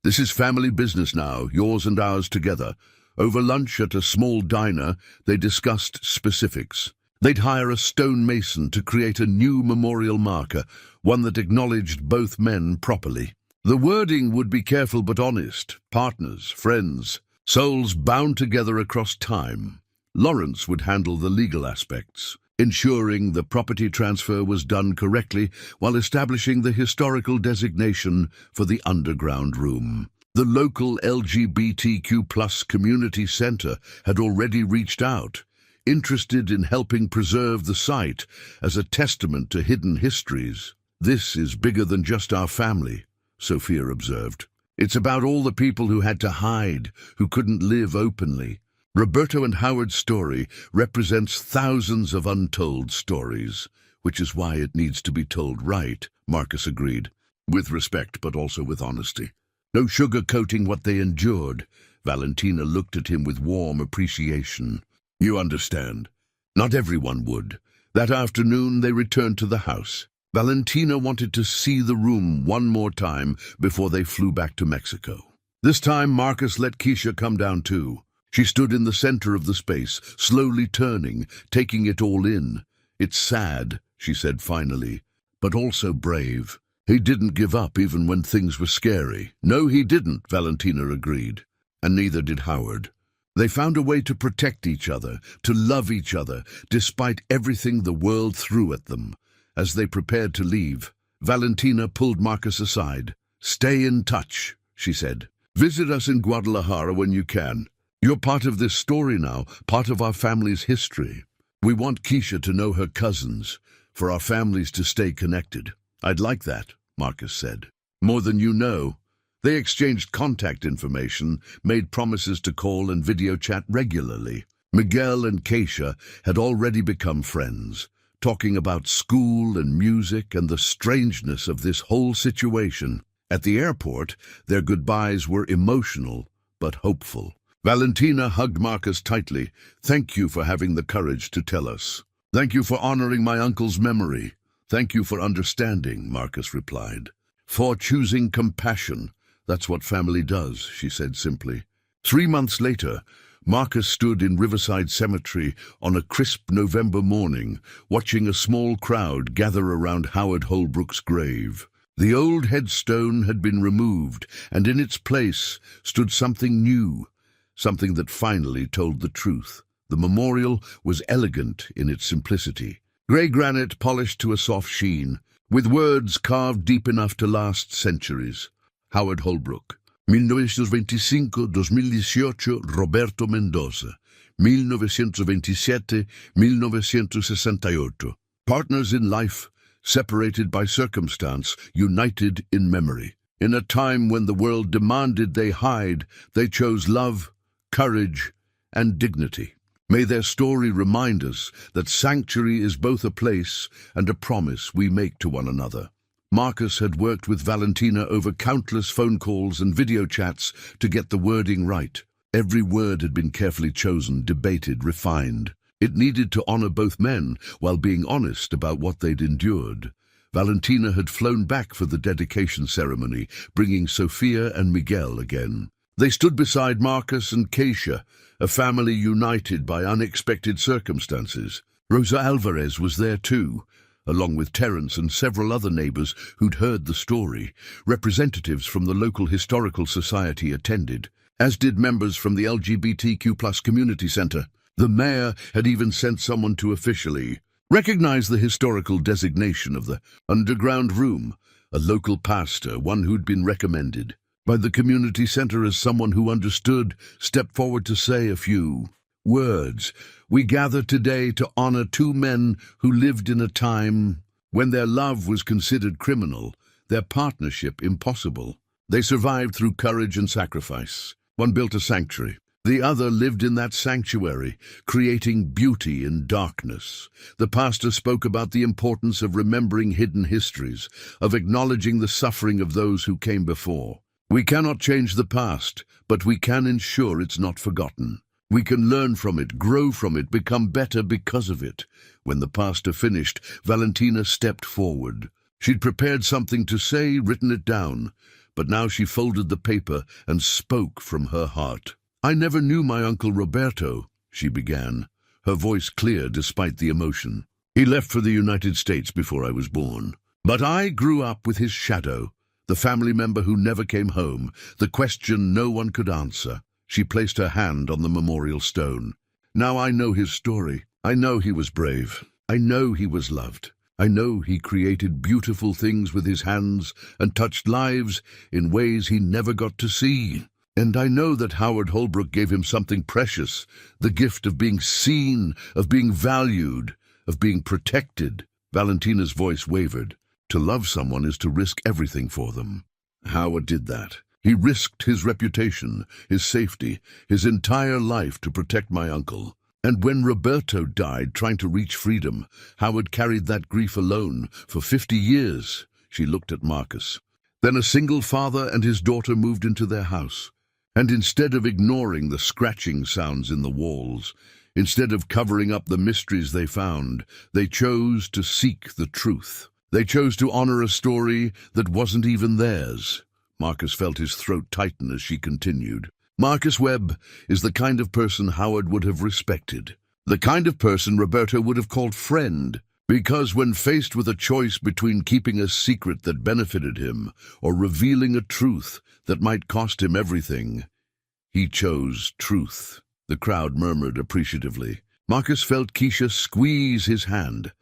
"This is family business now, yours and ours together." Over lunch at a small diner, they discussed specifics. They'd hire a stonemason to create a new memorial marker, one that acknowledged both men properly. The wording would be careful but honest. Partners, friends, souls bound together across time. Lawrence would handle the legal aspects, ensuring the property transfer was done correctly while establishing the historical designation for the underground room. The local LGBTQ+ community center had already reached out, interested in helping preserve the site as a testament to hidden histories. "This is bigger than just our family," Sophia observed. "It's about all the people who had to hide, who couldn't live openly. Roberto and Howard's story represents thousands of untold stories, which is why it needs to be told right," Marcus agreed, "with respect but also with honesty. No sugarcoating what they endured." Valentina looked at him with warm appreciation. "You understand. Not everyone would." That afternoon they returned to the house. Valentina wanted to see the room one more time before they flew back to Mexico. This time Marcus let Keisha come down too. She stood in the center of the space, slowly turning, taking it all in. "It's sad," she said finally, "but also brave. He didn't give up even when things were scary." "No, he didn't," Valentina agreed. "And neither did Howard. They found a way to protect each other, to love each other, despite everything the world threw at them." As they prepared to leave, Valentina pulled Marcus aside. "Stay in touch," she said. "Visit us in Guadalajara when you can. You're part of this story now, part of our family's history. We want Keisha to know her cousins, for our families to stay connected. I'd like that, Marcus said. More than you know. They exchanged contact information, made promises to call and video chat regularly. Miguel and Keisha had already become friends, talking about school and music and the strangeness of this whole situation. At the airport, their goodbyes were emotional but hopeful. Valentina hugged Marcus tightly. Thank you for having the courage to tell us. Thank you for honoring my uncle's memory. Thank you for understanding, Marcus replied. For choosing compassion. That's what family does, she said simply. 3 months later, Marcus stood in Riverside Cemetery on a crisp November morning, watching a small crowd gather around Howard Holbrook's grave. The old headstone had been removed, and in its place stood something new, something that finally told the truth. The memorial was elegant in its simplicity. Grey granite polished to a soft sheen, with words carved deep enough to last centuries. Howard Holbrook. 1925-2018 Roberto Mendoza. 1927-1968. Partners in life, separated by circumstance, united in memory. In a time when the world demanded they hide, they chose love, courage, and dignity. May their story remind us that sanctuary is both a place and a promise we make to one another. Marcus had worked with Valentina over countless phone calls and video chats to get the wording right. Every word had been carefully chosen, debated, refined. It needed to honor both men while being honest about what they'd endured. Valentina had flown back for the dedication ceremony, bringing Sofia and Miguel again. They stood beside Marcus and Keisha, a family united by unexpected circumstances. Rosa Alvarez was there too, along with Terence and several other neighbors who'd heard the story. Representatives from the local historical society attended, as did members from the LGBTQ+ community center. The mayor had even sent someone to officially recognize the historical designation of the underground room, a local pastor, one who'd been recommended by the community center as someone who understood, stepped forward to say a few words. We gather today to honor 2 men who lived in a time when their love was considered criminal, their partnership impossible. They survived through courage and sacrifice. One built a sanctuary. The other lived in that sanctuary, creating beauty in darkness. The pastor spoke about the importance of remembering hidden histories, of acknowledging the suffering of those who came before. We cannot change the past, but we can ensure it's not forgotten. We can learn from it, grow from it, become better because of it. When the pastor finished, Valentina stepped forward. She'd prepared something to say, written it down, but now she folded the paper and spoke from her heart. I never knew my uncle Roberto, she began, her voice clear despite the emotion. He left for the United States before I was born. But I grew up with his shadow, the family member who never came home, the question no one could answer. She placed her hand on the memorial stone. Now I know his story. I know he was brave. I know he was loved. I know he created beautiful things with his hands and touched lives in ways he never got to see. And I know that Howard Holbrook gave him something precious, the gift of being seen, of being valued, of being protected. Valentina's voice wavered. To love someone is to risk everything for them. Howard did that. He risked his reputation, his safety, his entire life to protect my uncle. And when Roberto died trying to reach freedom, Howard carried that grief alone for 50 years. She looked at Marcus. Then a single father and his daughter moved into their house. And instead of ignoring the scratching sounds in the walls, instead of covering up the mysteries they found, they chose to seek the truth. They chose to honor a story that wasn't even theirs. Marcus felt his throat tighten as she continued. Marcus Webb is the kind of person Howard would have respected, the kind of person Roberto would have called friend, because when faced with a choice between keeping a secret that benefited him or revealing a truth that might cost him everything, he chose truth. The crowd murmured appreciatively. Marcus felt Keisha squeeze his hand.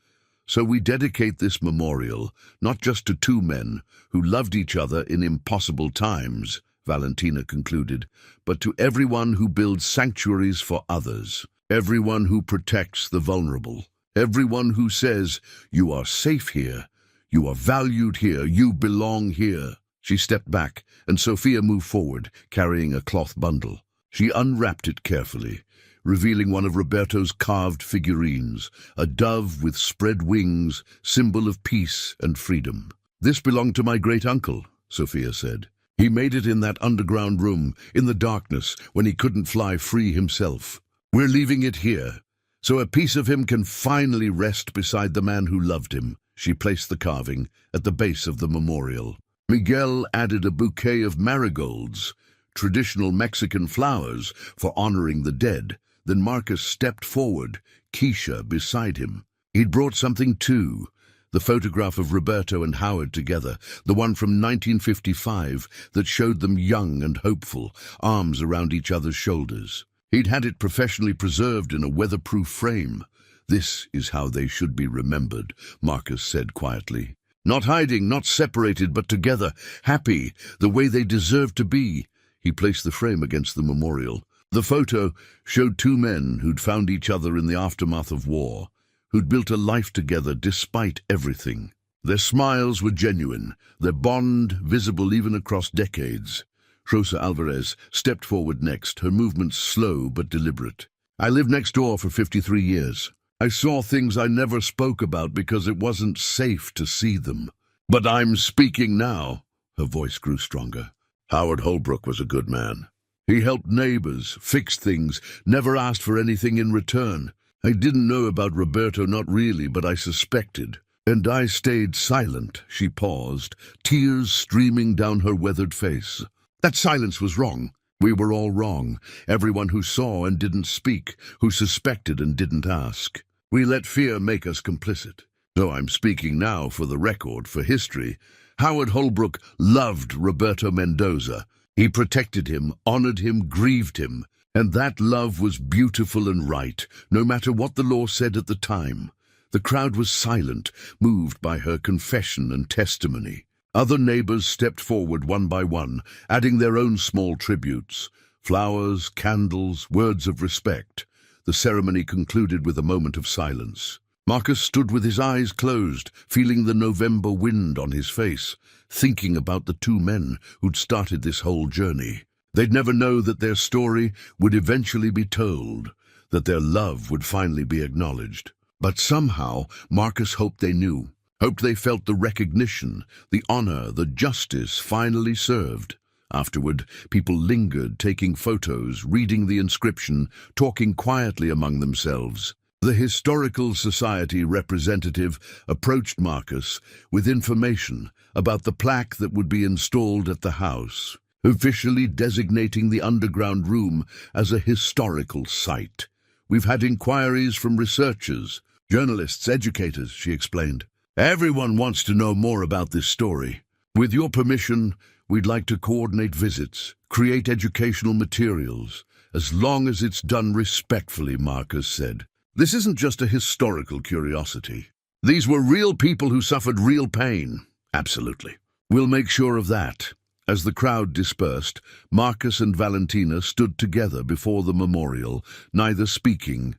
So we dedicate this memorial not just to 2 men who loved each other in impossible times, Valentina concluded, but to everyone who builds sanctuaries for others, everyone who protects the vulnerable, everyone who says, "You are safe here, you are valued here, you belong here." She stepped back, and Sophia moved forward, carrying a cloth bundle. She unwrapped it carefully, revealing one of Roberto's carved figurines, a dove with spread wings, symbol of peace and freedom. "This belonged to my great-uncle," Sophia said. "He made it in that underground room, in the darkness, when he couldn't fly free himself. We're leaving it here, so a piece of him can finally rest beside the man who loved him." She placed the carving at the base of the memorial. Miguel added a bouquet of marigolds, traditional Mexican flowers, for honoring the dead. Then Marcus stepped forward, Keisha beside him. He'd brought something too, the photograph of Roberto and Howard together, the one from 1955 that showed them young and hopeful, arms around each other's shoulders. He'd had it professionally preserved in a weatherproof frame. "This is how they should be remembered," Marcus said quietly. "Not hiding, not separated, but together, happy, the way they deserve to be." He placed the frame against the memorial. The photo showed two men who'd found each other in the aftermath of war, who'd built a life together despite everything. Their smiles were genuine, their bond visible even across decades. Rosa Alvarez stepped forward next, her movements slow but deliberate. "I lived next door for 53 years. I saw things I never spoke about because it wasn't safe to see them. But I'm speaking now." Her voice grew stronger. "Howard Holbrook was a good man. He helped neighbors, fixed things, never asked for anything in return. I didn't know about Roberto, not really, but I suspected. And I stayed silent." She paused, tears streaming down her weathered face. "That silence was wrong. We were all wrong. Everyone who saw and didn't speak, who suspected and didn't ask. We let fear make us complicit. So I'm speaking now for the record, for history. Howard Holbrook loved Roberto Mendoza. He protected him, honored him, grieved him. And that love was beautiful and right, no matter what the law said at the time. The crowd was silent, moved by her confession and testimony. Other neighbors stepped forward one by one, adding their own small tributes. Flowers, candles, words of respect. The ceremony concluded with a moment of silence. Marcus stood with his eyes closed, feeling the November wind on his face, thinking about the two men who'd started this whole journey. They'd never know that their story would eventually be told, that their love would finally be acknowledged. But somehow, Marcus hoped they knew, hoped they felt the recognition, the honor, the justice finally served. Afterward, people lingered, taking photos, reading the inscription, talking quietly among themselves. The Historical Society representative approached Marcus with information about the plaque that would be installed at the house, officially designating the underground room as a historical site. "We've had inquiries from researchers, journalists, educators," she explained. "Everyone wants to know more about this story. With your permission, we'd like to coordinate visits, create educational materials, as long as it's done respectfully," Marcus said. "This isn't just a historical curiosity. These were real people who suffered real pain." "Absolutely. We'll make sure of that." As the crowd dispersed, Marcus and Valentina stood together before the memorial, neither speaking,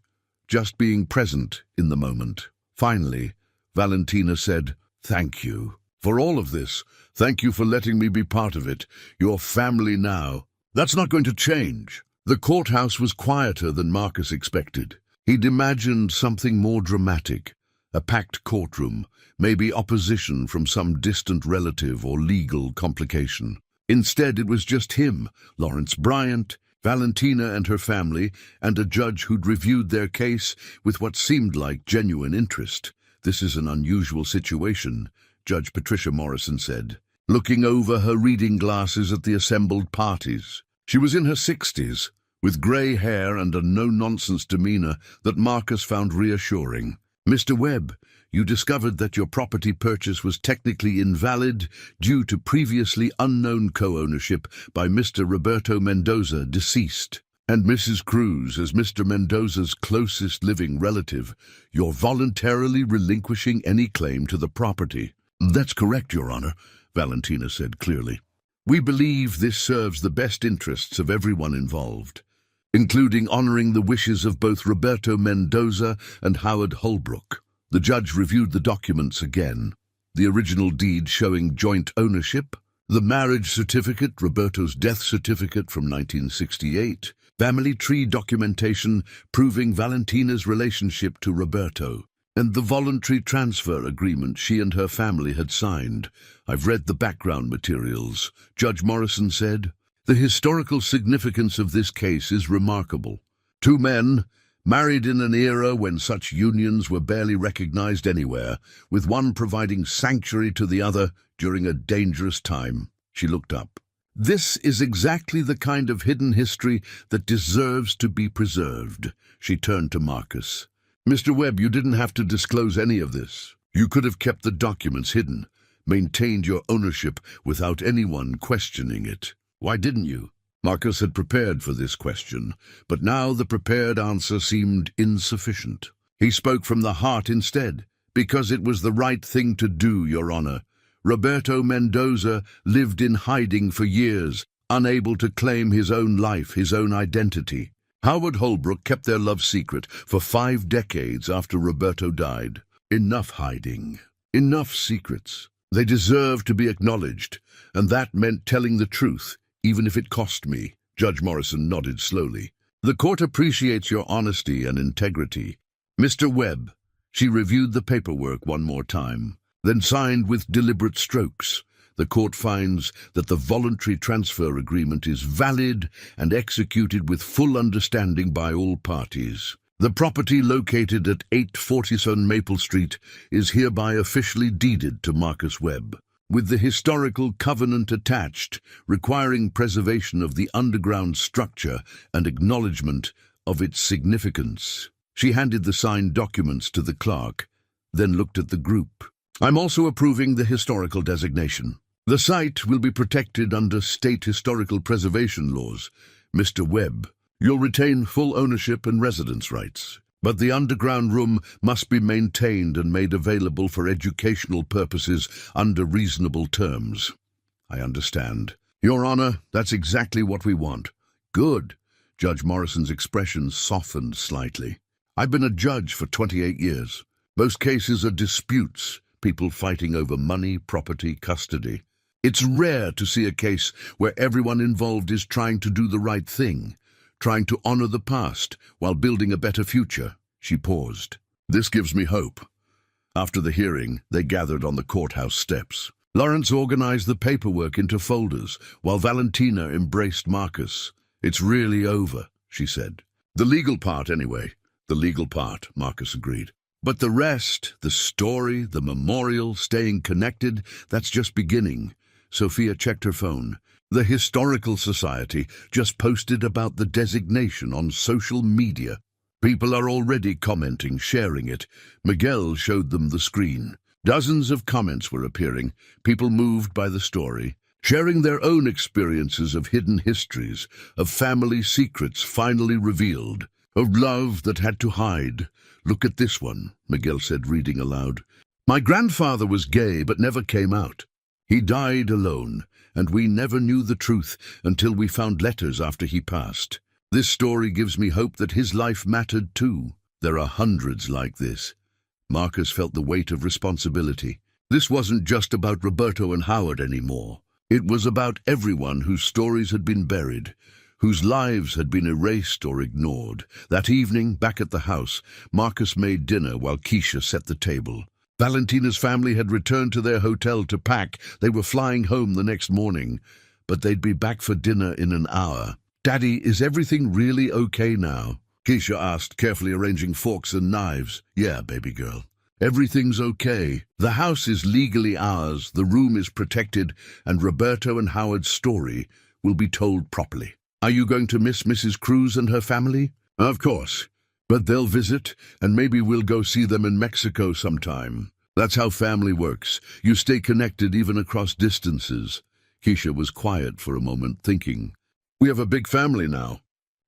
just being present in the moment. Finally, Valentina said, "Thank you for all of this. Thank you for letting me be part of it. Your family now." "That's not going to change." The courthouse was quieter than Marcus expected. He'd imagined something more dramatic, a packed courtroom, maybe opposition from some distant relative or legal complication. Instead, it was just him, Lawrence Bryant, Valentina and her family, and a judge who'd reviewed their case with what seemed like genuine interest. "This is an unusual situation," Judge Patricia Morrison said, looking over her reading glasses at the assembled parties. She was in her 60s, with grey hair and a no-nonsense demeanor that Marcus found reassuring. "Mr. Webb, you discovered that your property purchase was technically invalid due to previously unknown co-ownership by Mr. Roberto Mendoza, deceased. And Mrs. Cruz, as Mr. Mendoza's closest living relative, you're voluntarily relinquishing any claim to the property." "That's correct, Your Honor," Valentina said clearly. We believe this serves the best interests of everyone involved, including honoring the wishes of both Roberto Mendoza and Howard Holbrook. The judge reviewed the documents again. The original deed showing joint ownership, the marriage certificate, Roberto's death certificate from 1968, family tree documentation proving Valentina's relationship to Roberto, and the voluntary transfer agreement she and her family had signed. I've read the background materials, Judge Morrison said. The historical significance of this case is remarkable. Two men, married in an era when such unions were barely recognized anywhere, with one providing sanctuary to the other during a dangerous time. She looked up. This is exactly the kind of hidden history that deserves to be preserved. She turned to Marcus. Mr. Webb, you didn't have to disclose any of this. You could have kept the documents hidden, maintained your ownership without anyone questioning it. Why didn't you? Marcus had prepared for this question, but now the prepared answer seemed insufficient. He spoke from the heart instead, because it was the right thing to do, Your Honor. Roberto Mendoza lived in hiding for years, unable to claim his own life, his own identity. Howard Holbrook kept their love secret for 5 decades after Roberto died. Enough hiding, enough secrets. They deserve to be acknowledged, and that meant telling the truth, even if it cost me. Judge Morrison nodded slowly. The court appreciates your honesty and integrity. Mr. Webb, she reviewed the paperwork one more time, then signed with deliberate strokes. The court finds that the voluntary transfer agreement is valid and executed with full understanding by all parties. The property located at 847 Maple Street is hereby officially deeded to Marcus Webb, with the historical covenant attached, requiring preservation of the underground structure and acknowledgement of its significance. She handed the signed documents to the clerk, then looked at the group. I'm also approving the historical designation. The site will be protected under state historical preservation laws. Mr. Webb, you'll retain full ownership and residence rights, but the underground room must be maintained and made available for educational purposes under reasonable terms. I understand. Your Honor, that's exactly what we want. Good. Judge Morrison's expression softened slightly. I've been a judge for 28 years. Most cases are disputes, people fighting over money, property, custody. It's rare to see a case where everyone involved is trying to do the right thing, trying to honor the past while building a better future. She paused. This gives me hope. After the hearing, they gathered on the courthouse steps. Lawrence organized the paperwork into folders, while Valentina embraced Marcus. It's really over, she said. The legal part, anyway. The legal part, Marcus agreed. But the rest, the story, the memorial, staying connected, that's just beginning. Sophia checked her phone. The Historical Society just posted about the designation on social media. People are already commenting, sharing it. Miguel showed them the screen. Dozens of comments were appearing, people moved by the story, sharing their own experiences of hidden histories, of family secrets finally revealed, of love that had to hide. Look at this one, Miguel said, reading aloud. My grandfather was gay but never came out. He died alone, and we never knew the truth until we found letters after he passed. This story gives me hope that his life mattered too. There are hundreds like this. Marcus felt the weight of responsibility. This wasn't just about Roberto and Howard anymore. It was about everyone whose stories had been buried, whose lives had been erased or ignored. That evening, back at the house, Marcus made dinner while Keisha set the table. Valentina's family had returned to their hotel to pack. They were flying home the next morning, but they'd be back for dinner in an hour. Daddy, is everything really okay now? Keisha asked, carefully arranging forks and knives. Yeah, baby girl. Everything's okay. The house is legally ours, the room is protected, and Roberto and Howard's story will be told properly. Are you going to miss Mrs. Cruz and her family? Of course. But they'll visit, and maybe we'll go see them in Mexico sometime. That's how family works. You stay connected even across distances. Keisha was quiet for a moment, thinking. We have a big family now.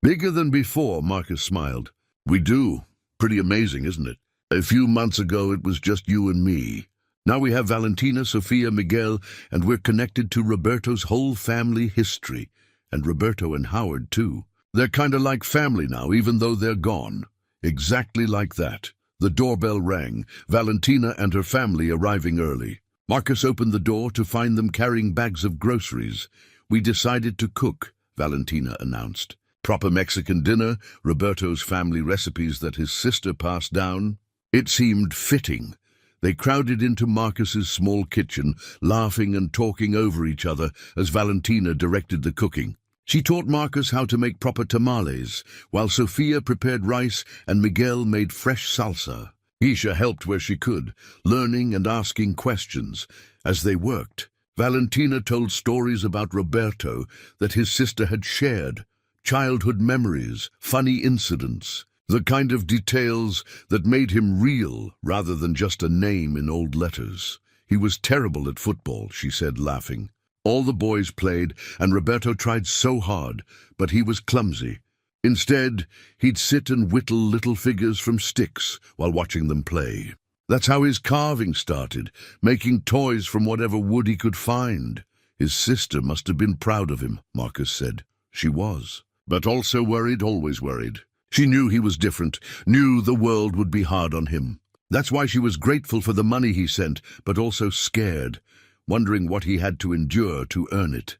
Bigger than before, Marcus smiled. We do. Pretty amazing, isn't it? A few months ago, it was just you and me. Now we have Valentina, Sofia, Miguel, and we're connected to Roberto's whole family history. And Roberto and Howard, too. They're kinda like family now, even though they're gone. Exactly like that. The doorbell rang, Valentina and her family arriving early. Marcus opened the door to find them carrying bags of groceries. We decided to cook, Valentina announced. Proper Mexican dinner, Roberto's family recipes that his sister passed down. It seemed fitting. They crowded into Marcus's small kitchen, laughing and talking over each other as Valentina directed the cooking. She taught Marcus how to make proper tamales, while Sofia prepared rice and Miguel made fresh salsa. Keisha helped where she could, learning and asking questions. As they worked, Valentina told stories about Roberto that his sister had shared, childhood memories, funny incidents, the kind of details that made him real rather than just a name in old letters. He was terrible at football, she said, laughing. All the boys played, and Roberto tried so hard, but he was clumsy. Instead, he'd sit and whittle little figures from sticks while watching them play. That's how his carving started, making toys from whatever wood he could find. His sister must have been proud of him, Marcus said. She was, but also worried, always worried. She knew he was different, knew the world would be hard on him. That's why she was grateful for the money he sent, but also scared, wondering what he had to endure to earn it.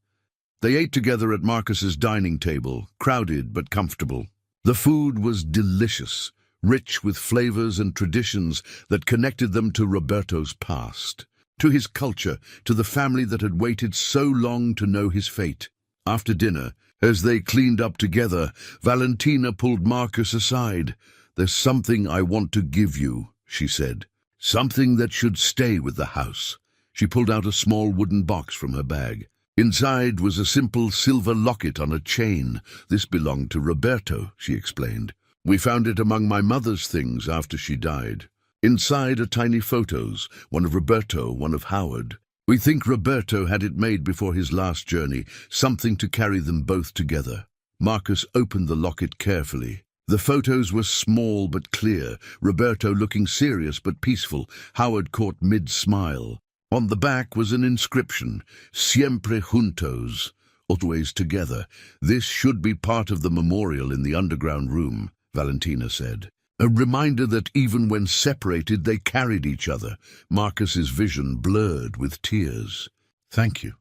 They ate together at Marcus's dining table, crowded but comfortable. The food was delicious, rich with flavors and traditions that connected them to Roberto's past, to his culture, to the family that had waited so long to know his fate. After dinner, as they cleaned up together, Valentina pulled Marcus aside. "There's something I want to give you," she said. "Something that should stay with the house." She pulled out a small wooden box from her bag. Inside was a simple silver locket on a chain. "This belonged to Roberto," she explained. "We found it among my mother's things after she died. Inside are tiny photos, one of Roberto, one of Howard. We think Roberto had it made before his last journey, something to carry them both together." Marcus opened the locket carefully. The photos were small but clear, Roberto looking serious but peaceful, Howard caught mid-smile. On the back was an inscription, "Siempre juntos," always together. "This should be part of the memorial in the underground room," Valentina said. A reminder that even when separated, they carried each other. Marcus's vision blurred with tears. "Thank you.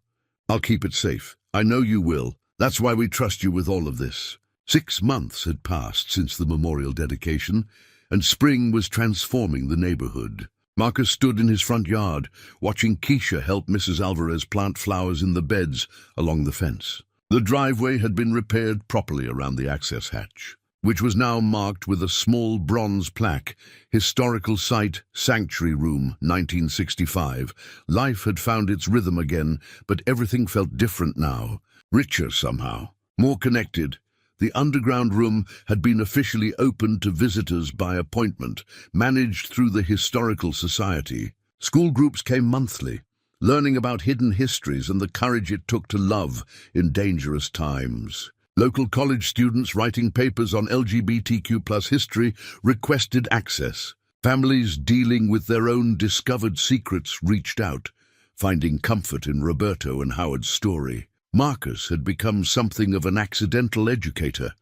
I'll keep it safe. I know you will. That's why we trust you with all of this." 6 months had passed since the memorial dedication, and spring was transforming the neighborhood. Marcus stood in his front yard, watching Keisha help Mrs. Alvarez plant flowers in the beds along the fence. The driveway had been repaired properly around the access hatch, which was now marked with a small bronze plaque, "Historical Site, Sanctuary Room, 1965. Life had found its rhythm again, but everything felt different now, richer somehow, more connected. The underground room had been officially opened to visitors by appointment, managed through the Historical Society. School groups came monthly, learning about hidden histories and the courage it took to love in dangerous times. Local college students writing papers on LGBTQ+ history requested access. Families dealing with their own discovered secrets reached out, finding comfort in Roberto and Howard's story. Marcus had become something of an accidental educator,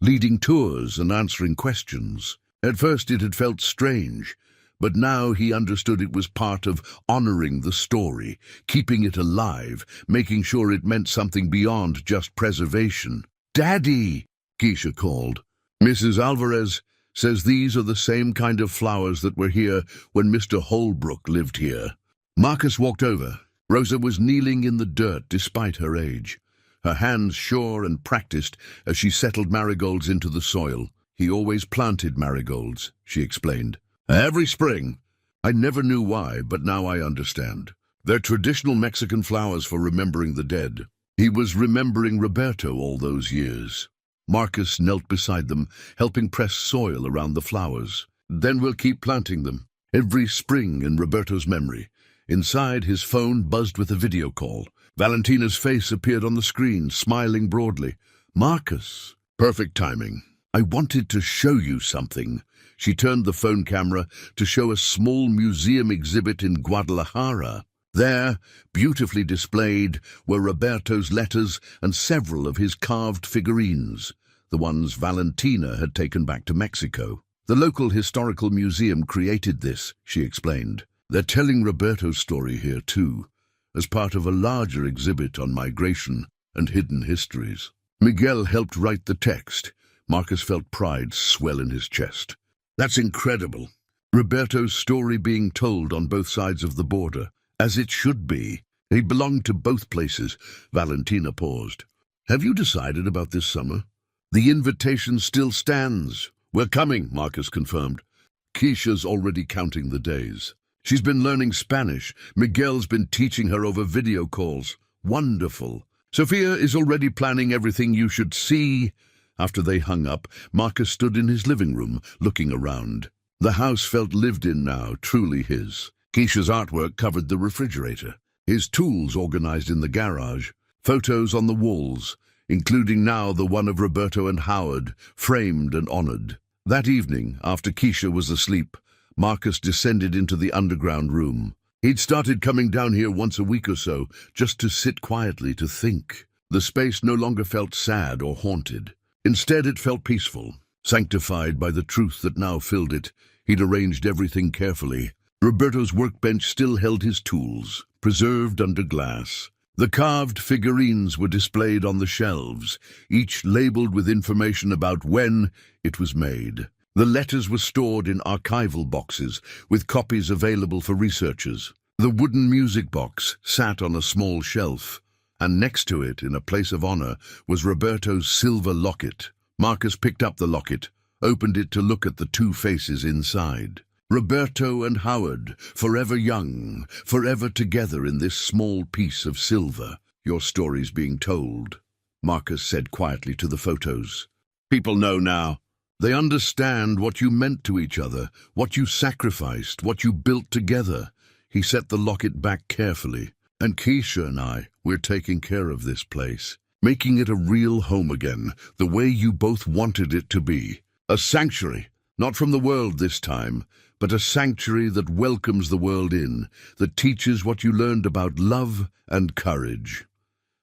leading tours and answering questions. At first it had felt strange, but now he understood it was part of honoring the story, keeping it alive, making sure it meant something beyond just preservation. "Daddy!" Keisha called. "Mrs. Alvarez says these are the same kind of flowers that were here when Mr. Holbrook lived here." Marcus walked over. Rosa was kneeling in the dirt despite her age, her hands sure and practiced as she settled marigolds into the soil. "He always planted marigolds," she explained. "Every spring. I never knew why, but now I understand. They're traditional Mexican flowers for remembering the dead." He was remembering Roberto all those years. Marcus knelt beside them, helping press soil around the flowers. "Then we'll keep planting them, every spring in Roberto's memory." Inside, his phone buzzed with a video call. Valentina's face appeared on the screen, smiling broadly. "Marcus." "Perfect timing. I wanted to show you something." She turned the phone camera to show a small museum exhibit in Guadalajara. There, beautifully displayed, were Roberto's letters and several of his carved figurines, the ones Valentina had taken back to Mexico. The local historical museum created this, she explained. They're telling Roberto's story here too, as part of a larger exhibit on migration and hidden histories. Miguel helped write the text. Marcus felt pride swell in his chest. That's incredible. Roberto's story being told on both sides of the border, as it should be. He belonged to both places. Valentina paused. Have you decided about this summer? The invitation still stands. We're coming, Marcus confirmed. Keisha's already counting the days. She's been learning Spanish. Miguel's been teaching her over video calls. Wonderful. Sophia is already planning everything you should see. After they hung up, Marcus stood in his living room, looking around. The house felt lived in now, truly his. Keisha's artwork covered the refrigerator. His tools organized in the garage. Photos on the walls, including now the one of Roberto and Howard, framed and honored. That evening, after Keisha was asleep, Marcus descended into the underground room. He'd started coming down here once a week or so, just to sit quietly, to think. The space no longer felt sad or haunted. Instead, it felt peaceful, sanctified by the truth that now filled it. He'd arranged everything carefully. Roberto's workbench still held his tools, preserved under glass. The carved figurines were displayed on the shelves, each labeled with information about when it was made. The letters were stored in archival boxes, with copies available for researchers. The wooden music box sat on a small shelf, and next to it, in a place of honor, was Roberto's silver locket. Marcus picked up the locket, opened it to look at the two faces inside. Roberto and Howard, forever young, forever together in this small piece of silver. Your story's being told, Marcus said quietly to the photos. People know now. They understand what you meant to each other, what you sacrificed, what you built together. He set the locket back carefully. And Keisha and I, we're taking care of this place, making it a real home again, the way you both wanted it to be. A sanctuary, not from the world this time, but a sanctuary that welcomes the world in, that teaches what you learned about love and courage.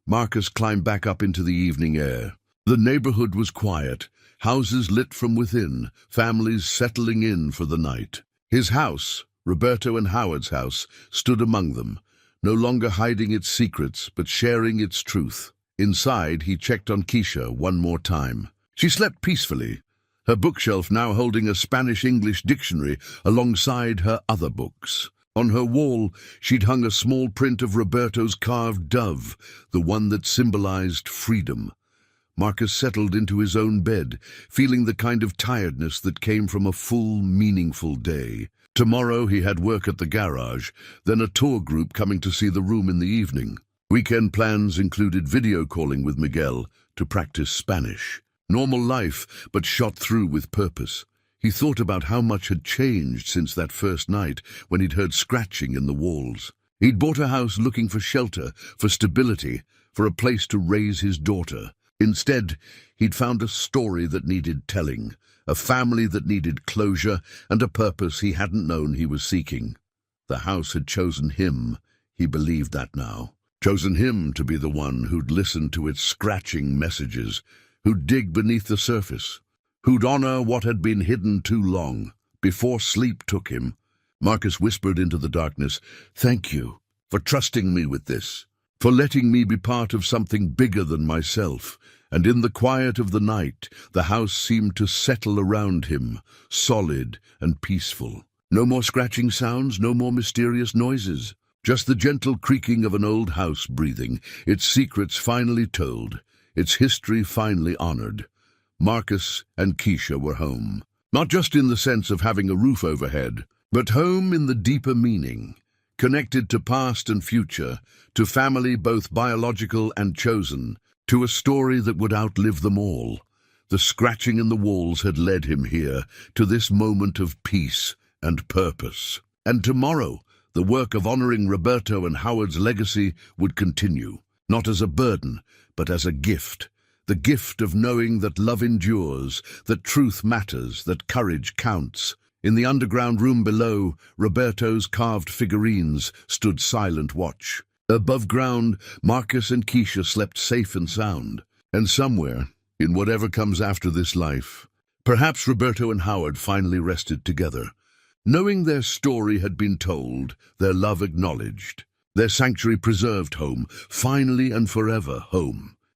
Marcus climbed back up into the evening air. The neighborhood was quiet, houses lit from within, families settling in for the night. His house, Roberto and Howard's house, stood among them, no longer hiding its secrets, but sharing its truth. Inside, he checked on Keisha one more time. She slept peacefully, her bookshelf now holding a Spanish-English dictionary alongside her other books. On her wall, she'd hung a small print of Roberto's carved dove, the one that symbolized freedom. Marcus settled into his own bed, feeling the kind of tiredness that came from a full, meaningful day. Tomorrow he had work at the garage, then a tour group coming to see the room in the evening. Weekend plans included video calling with Miguel to practice Spanish. Normal life, but shot through with purpose. He thought about how much had changed since that first night when he'd heard scratching in the walls. He'd bought a house looking for shelter, for stability, for a place to raise his daughter. Instead, he'd found a story that needed telling, a family that needed closure, and a purpose he hadn't known he was seeking. The house had chosen him. He believed that now. Chosen him to be the one who'd listen to its scratching messages, who'd dig beneath the surface, who'd honor what had been hidden too long, before sleep took him. Marcus whispered into the darkness, "Thank you for trusting me with this, for letting me be part of something bigger than myself." And in the quiet of the night, the house seemed to settle around him, solid and peaceful. No more scratching sounds, no more mysterious noises, just the gentle creaking of an old house breathing, its secrets finally told, its history finally honored. Marcus and Keisha were home, not just in the sense of having a roof overhead, but home in the deeper meaning, connected to past and future, to family both biological and chosen, to a story that would outlive them all. The scratching in the walls had led him here, to this moment of peace and purpose. And tomorrow, the work of honoring Roberto and Howard's legacy would continue, not as a burden, but as a gift. the gift of knowing that love endures, that truth matters, that courage counts. In the underground room below, Roberto's carved figurines stood silent watch. Above ground, Marcus and Keisha slept safe and sound. And somewhere, in whatever comes after this life, perhaps Roberto and Howard finally rested together, knowing their story had been told, their love acknowledged, their sanctuary preserved home, finally and forever home.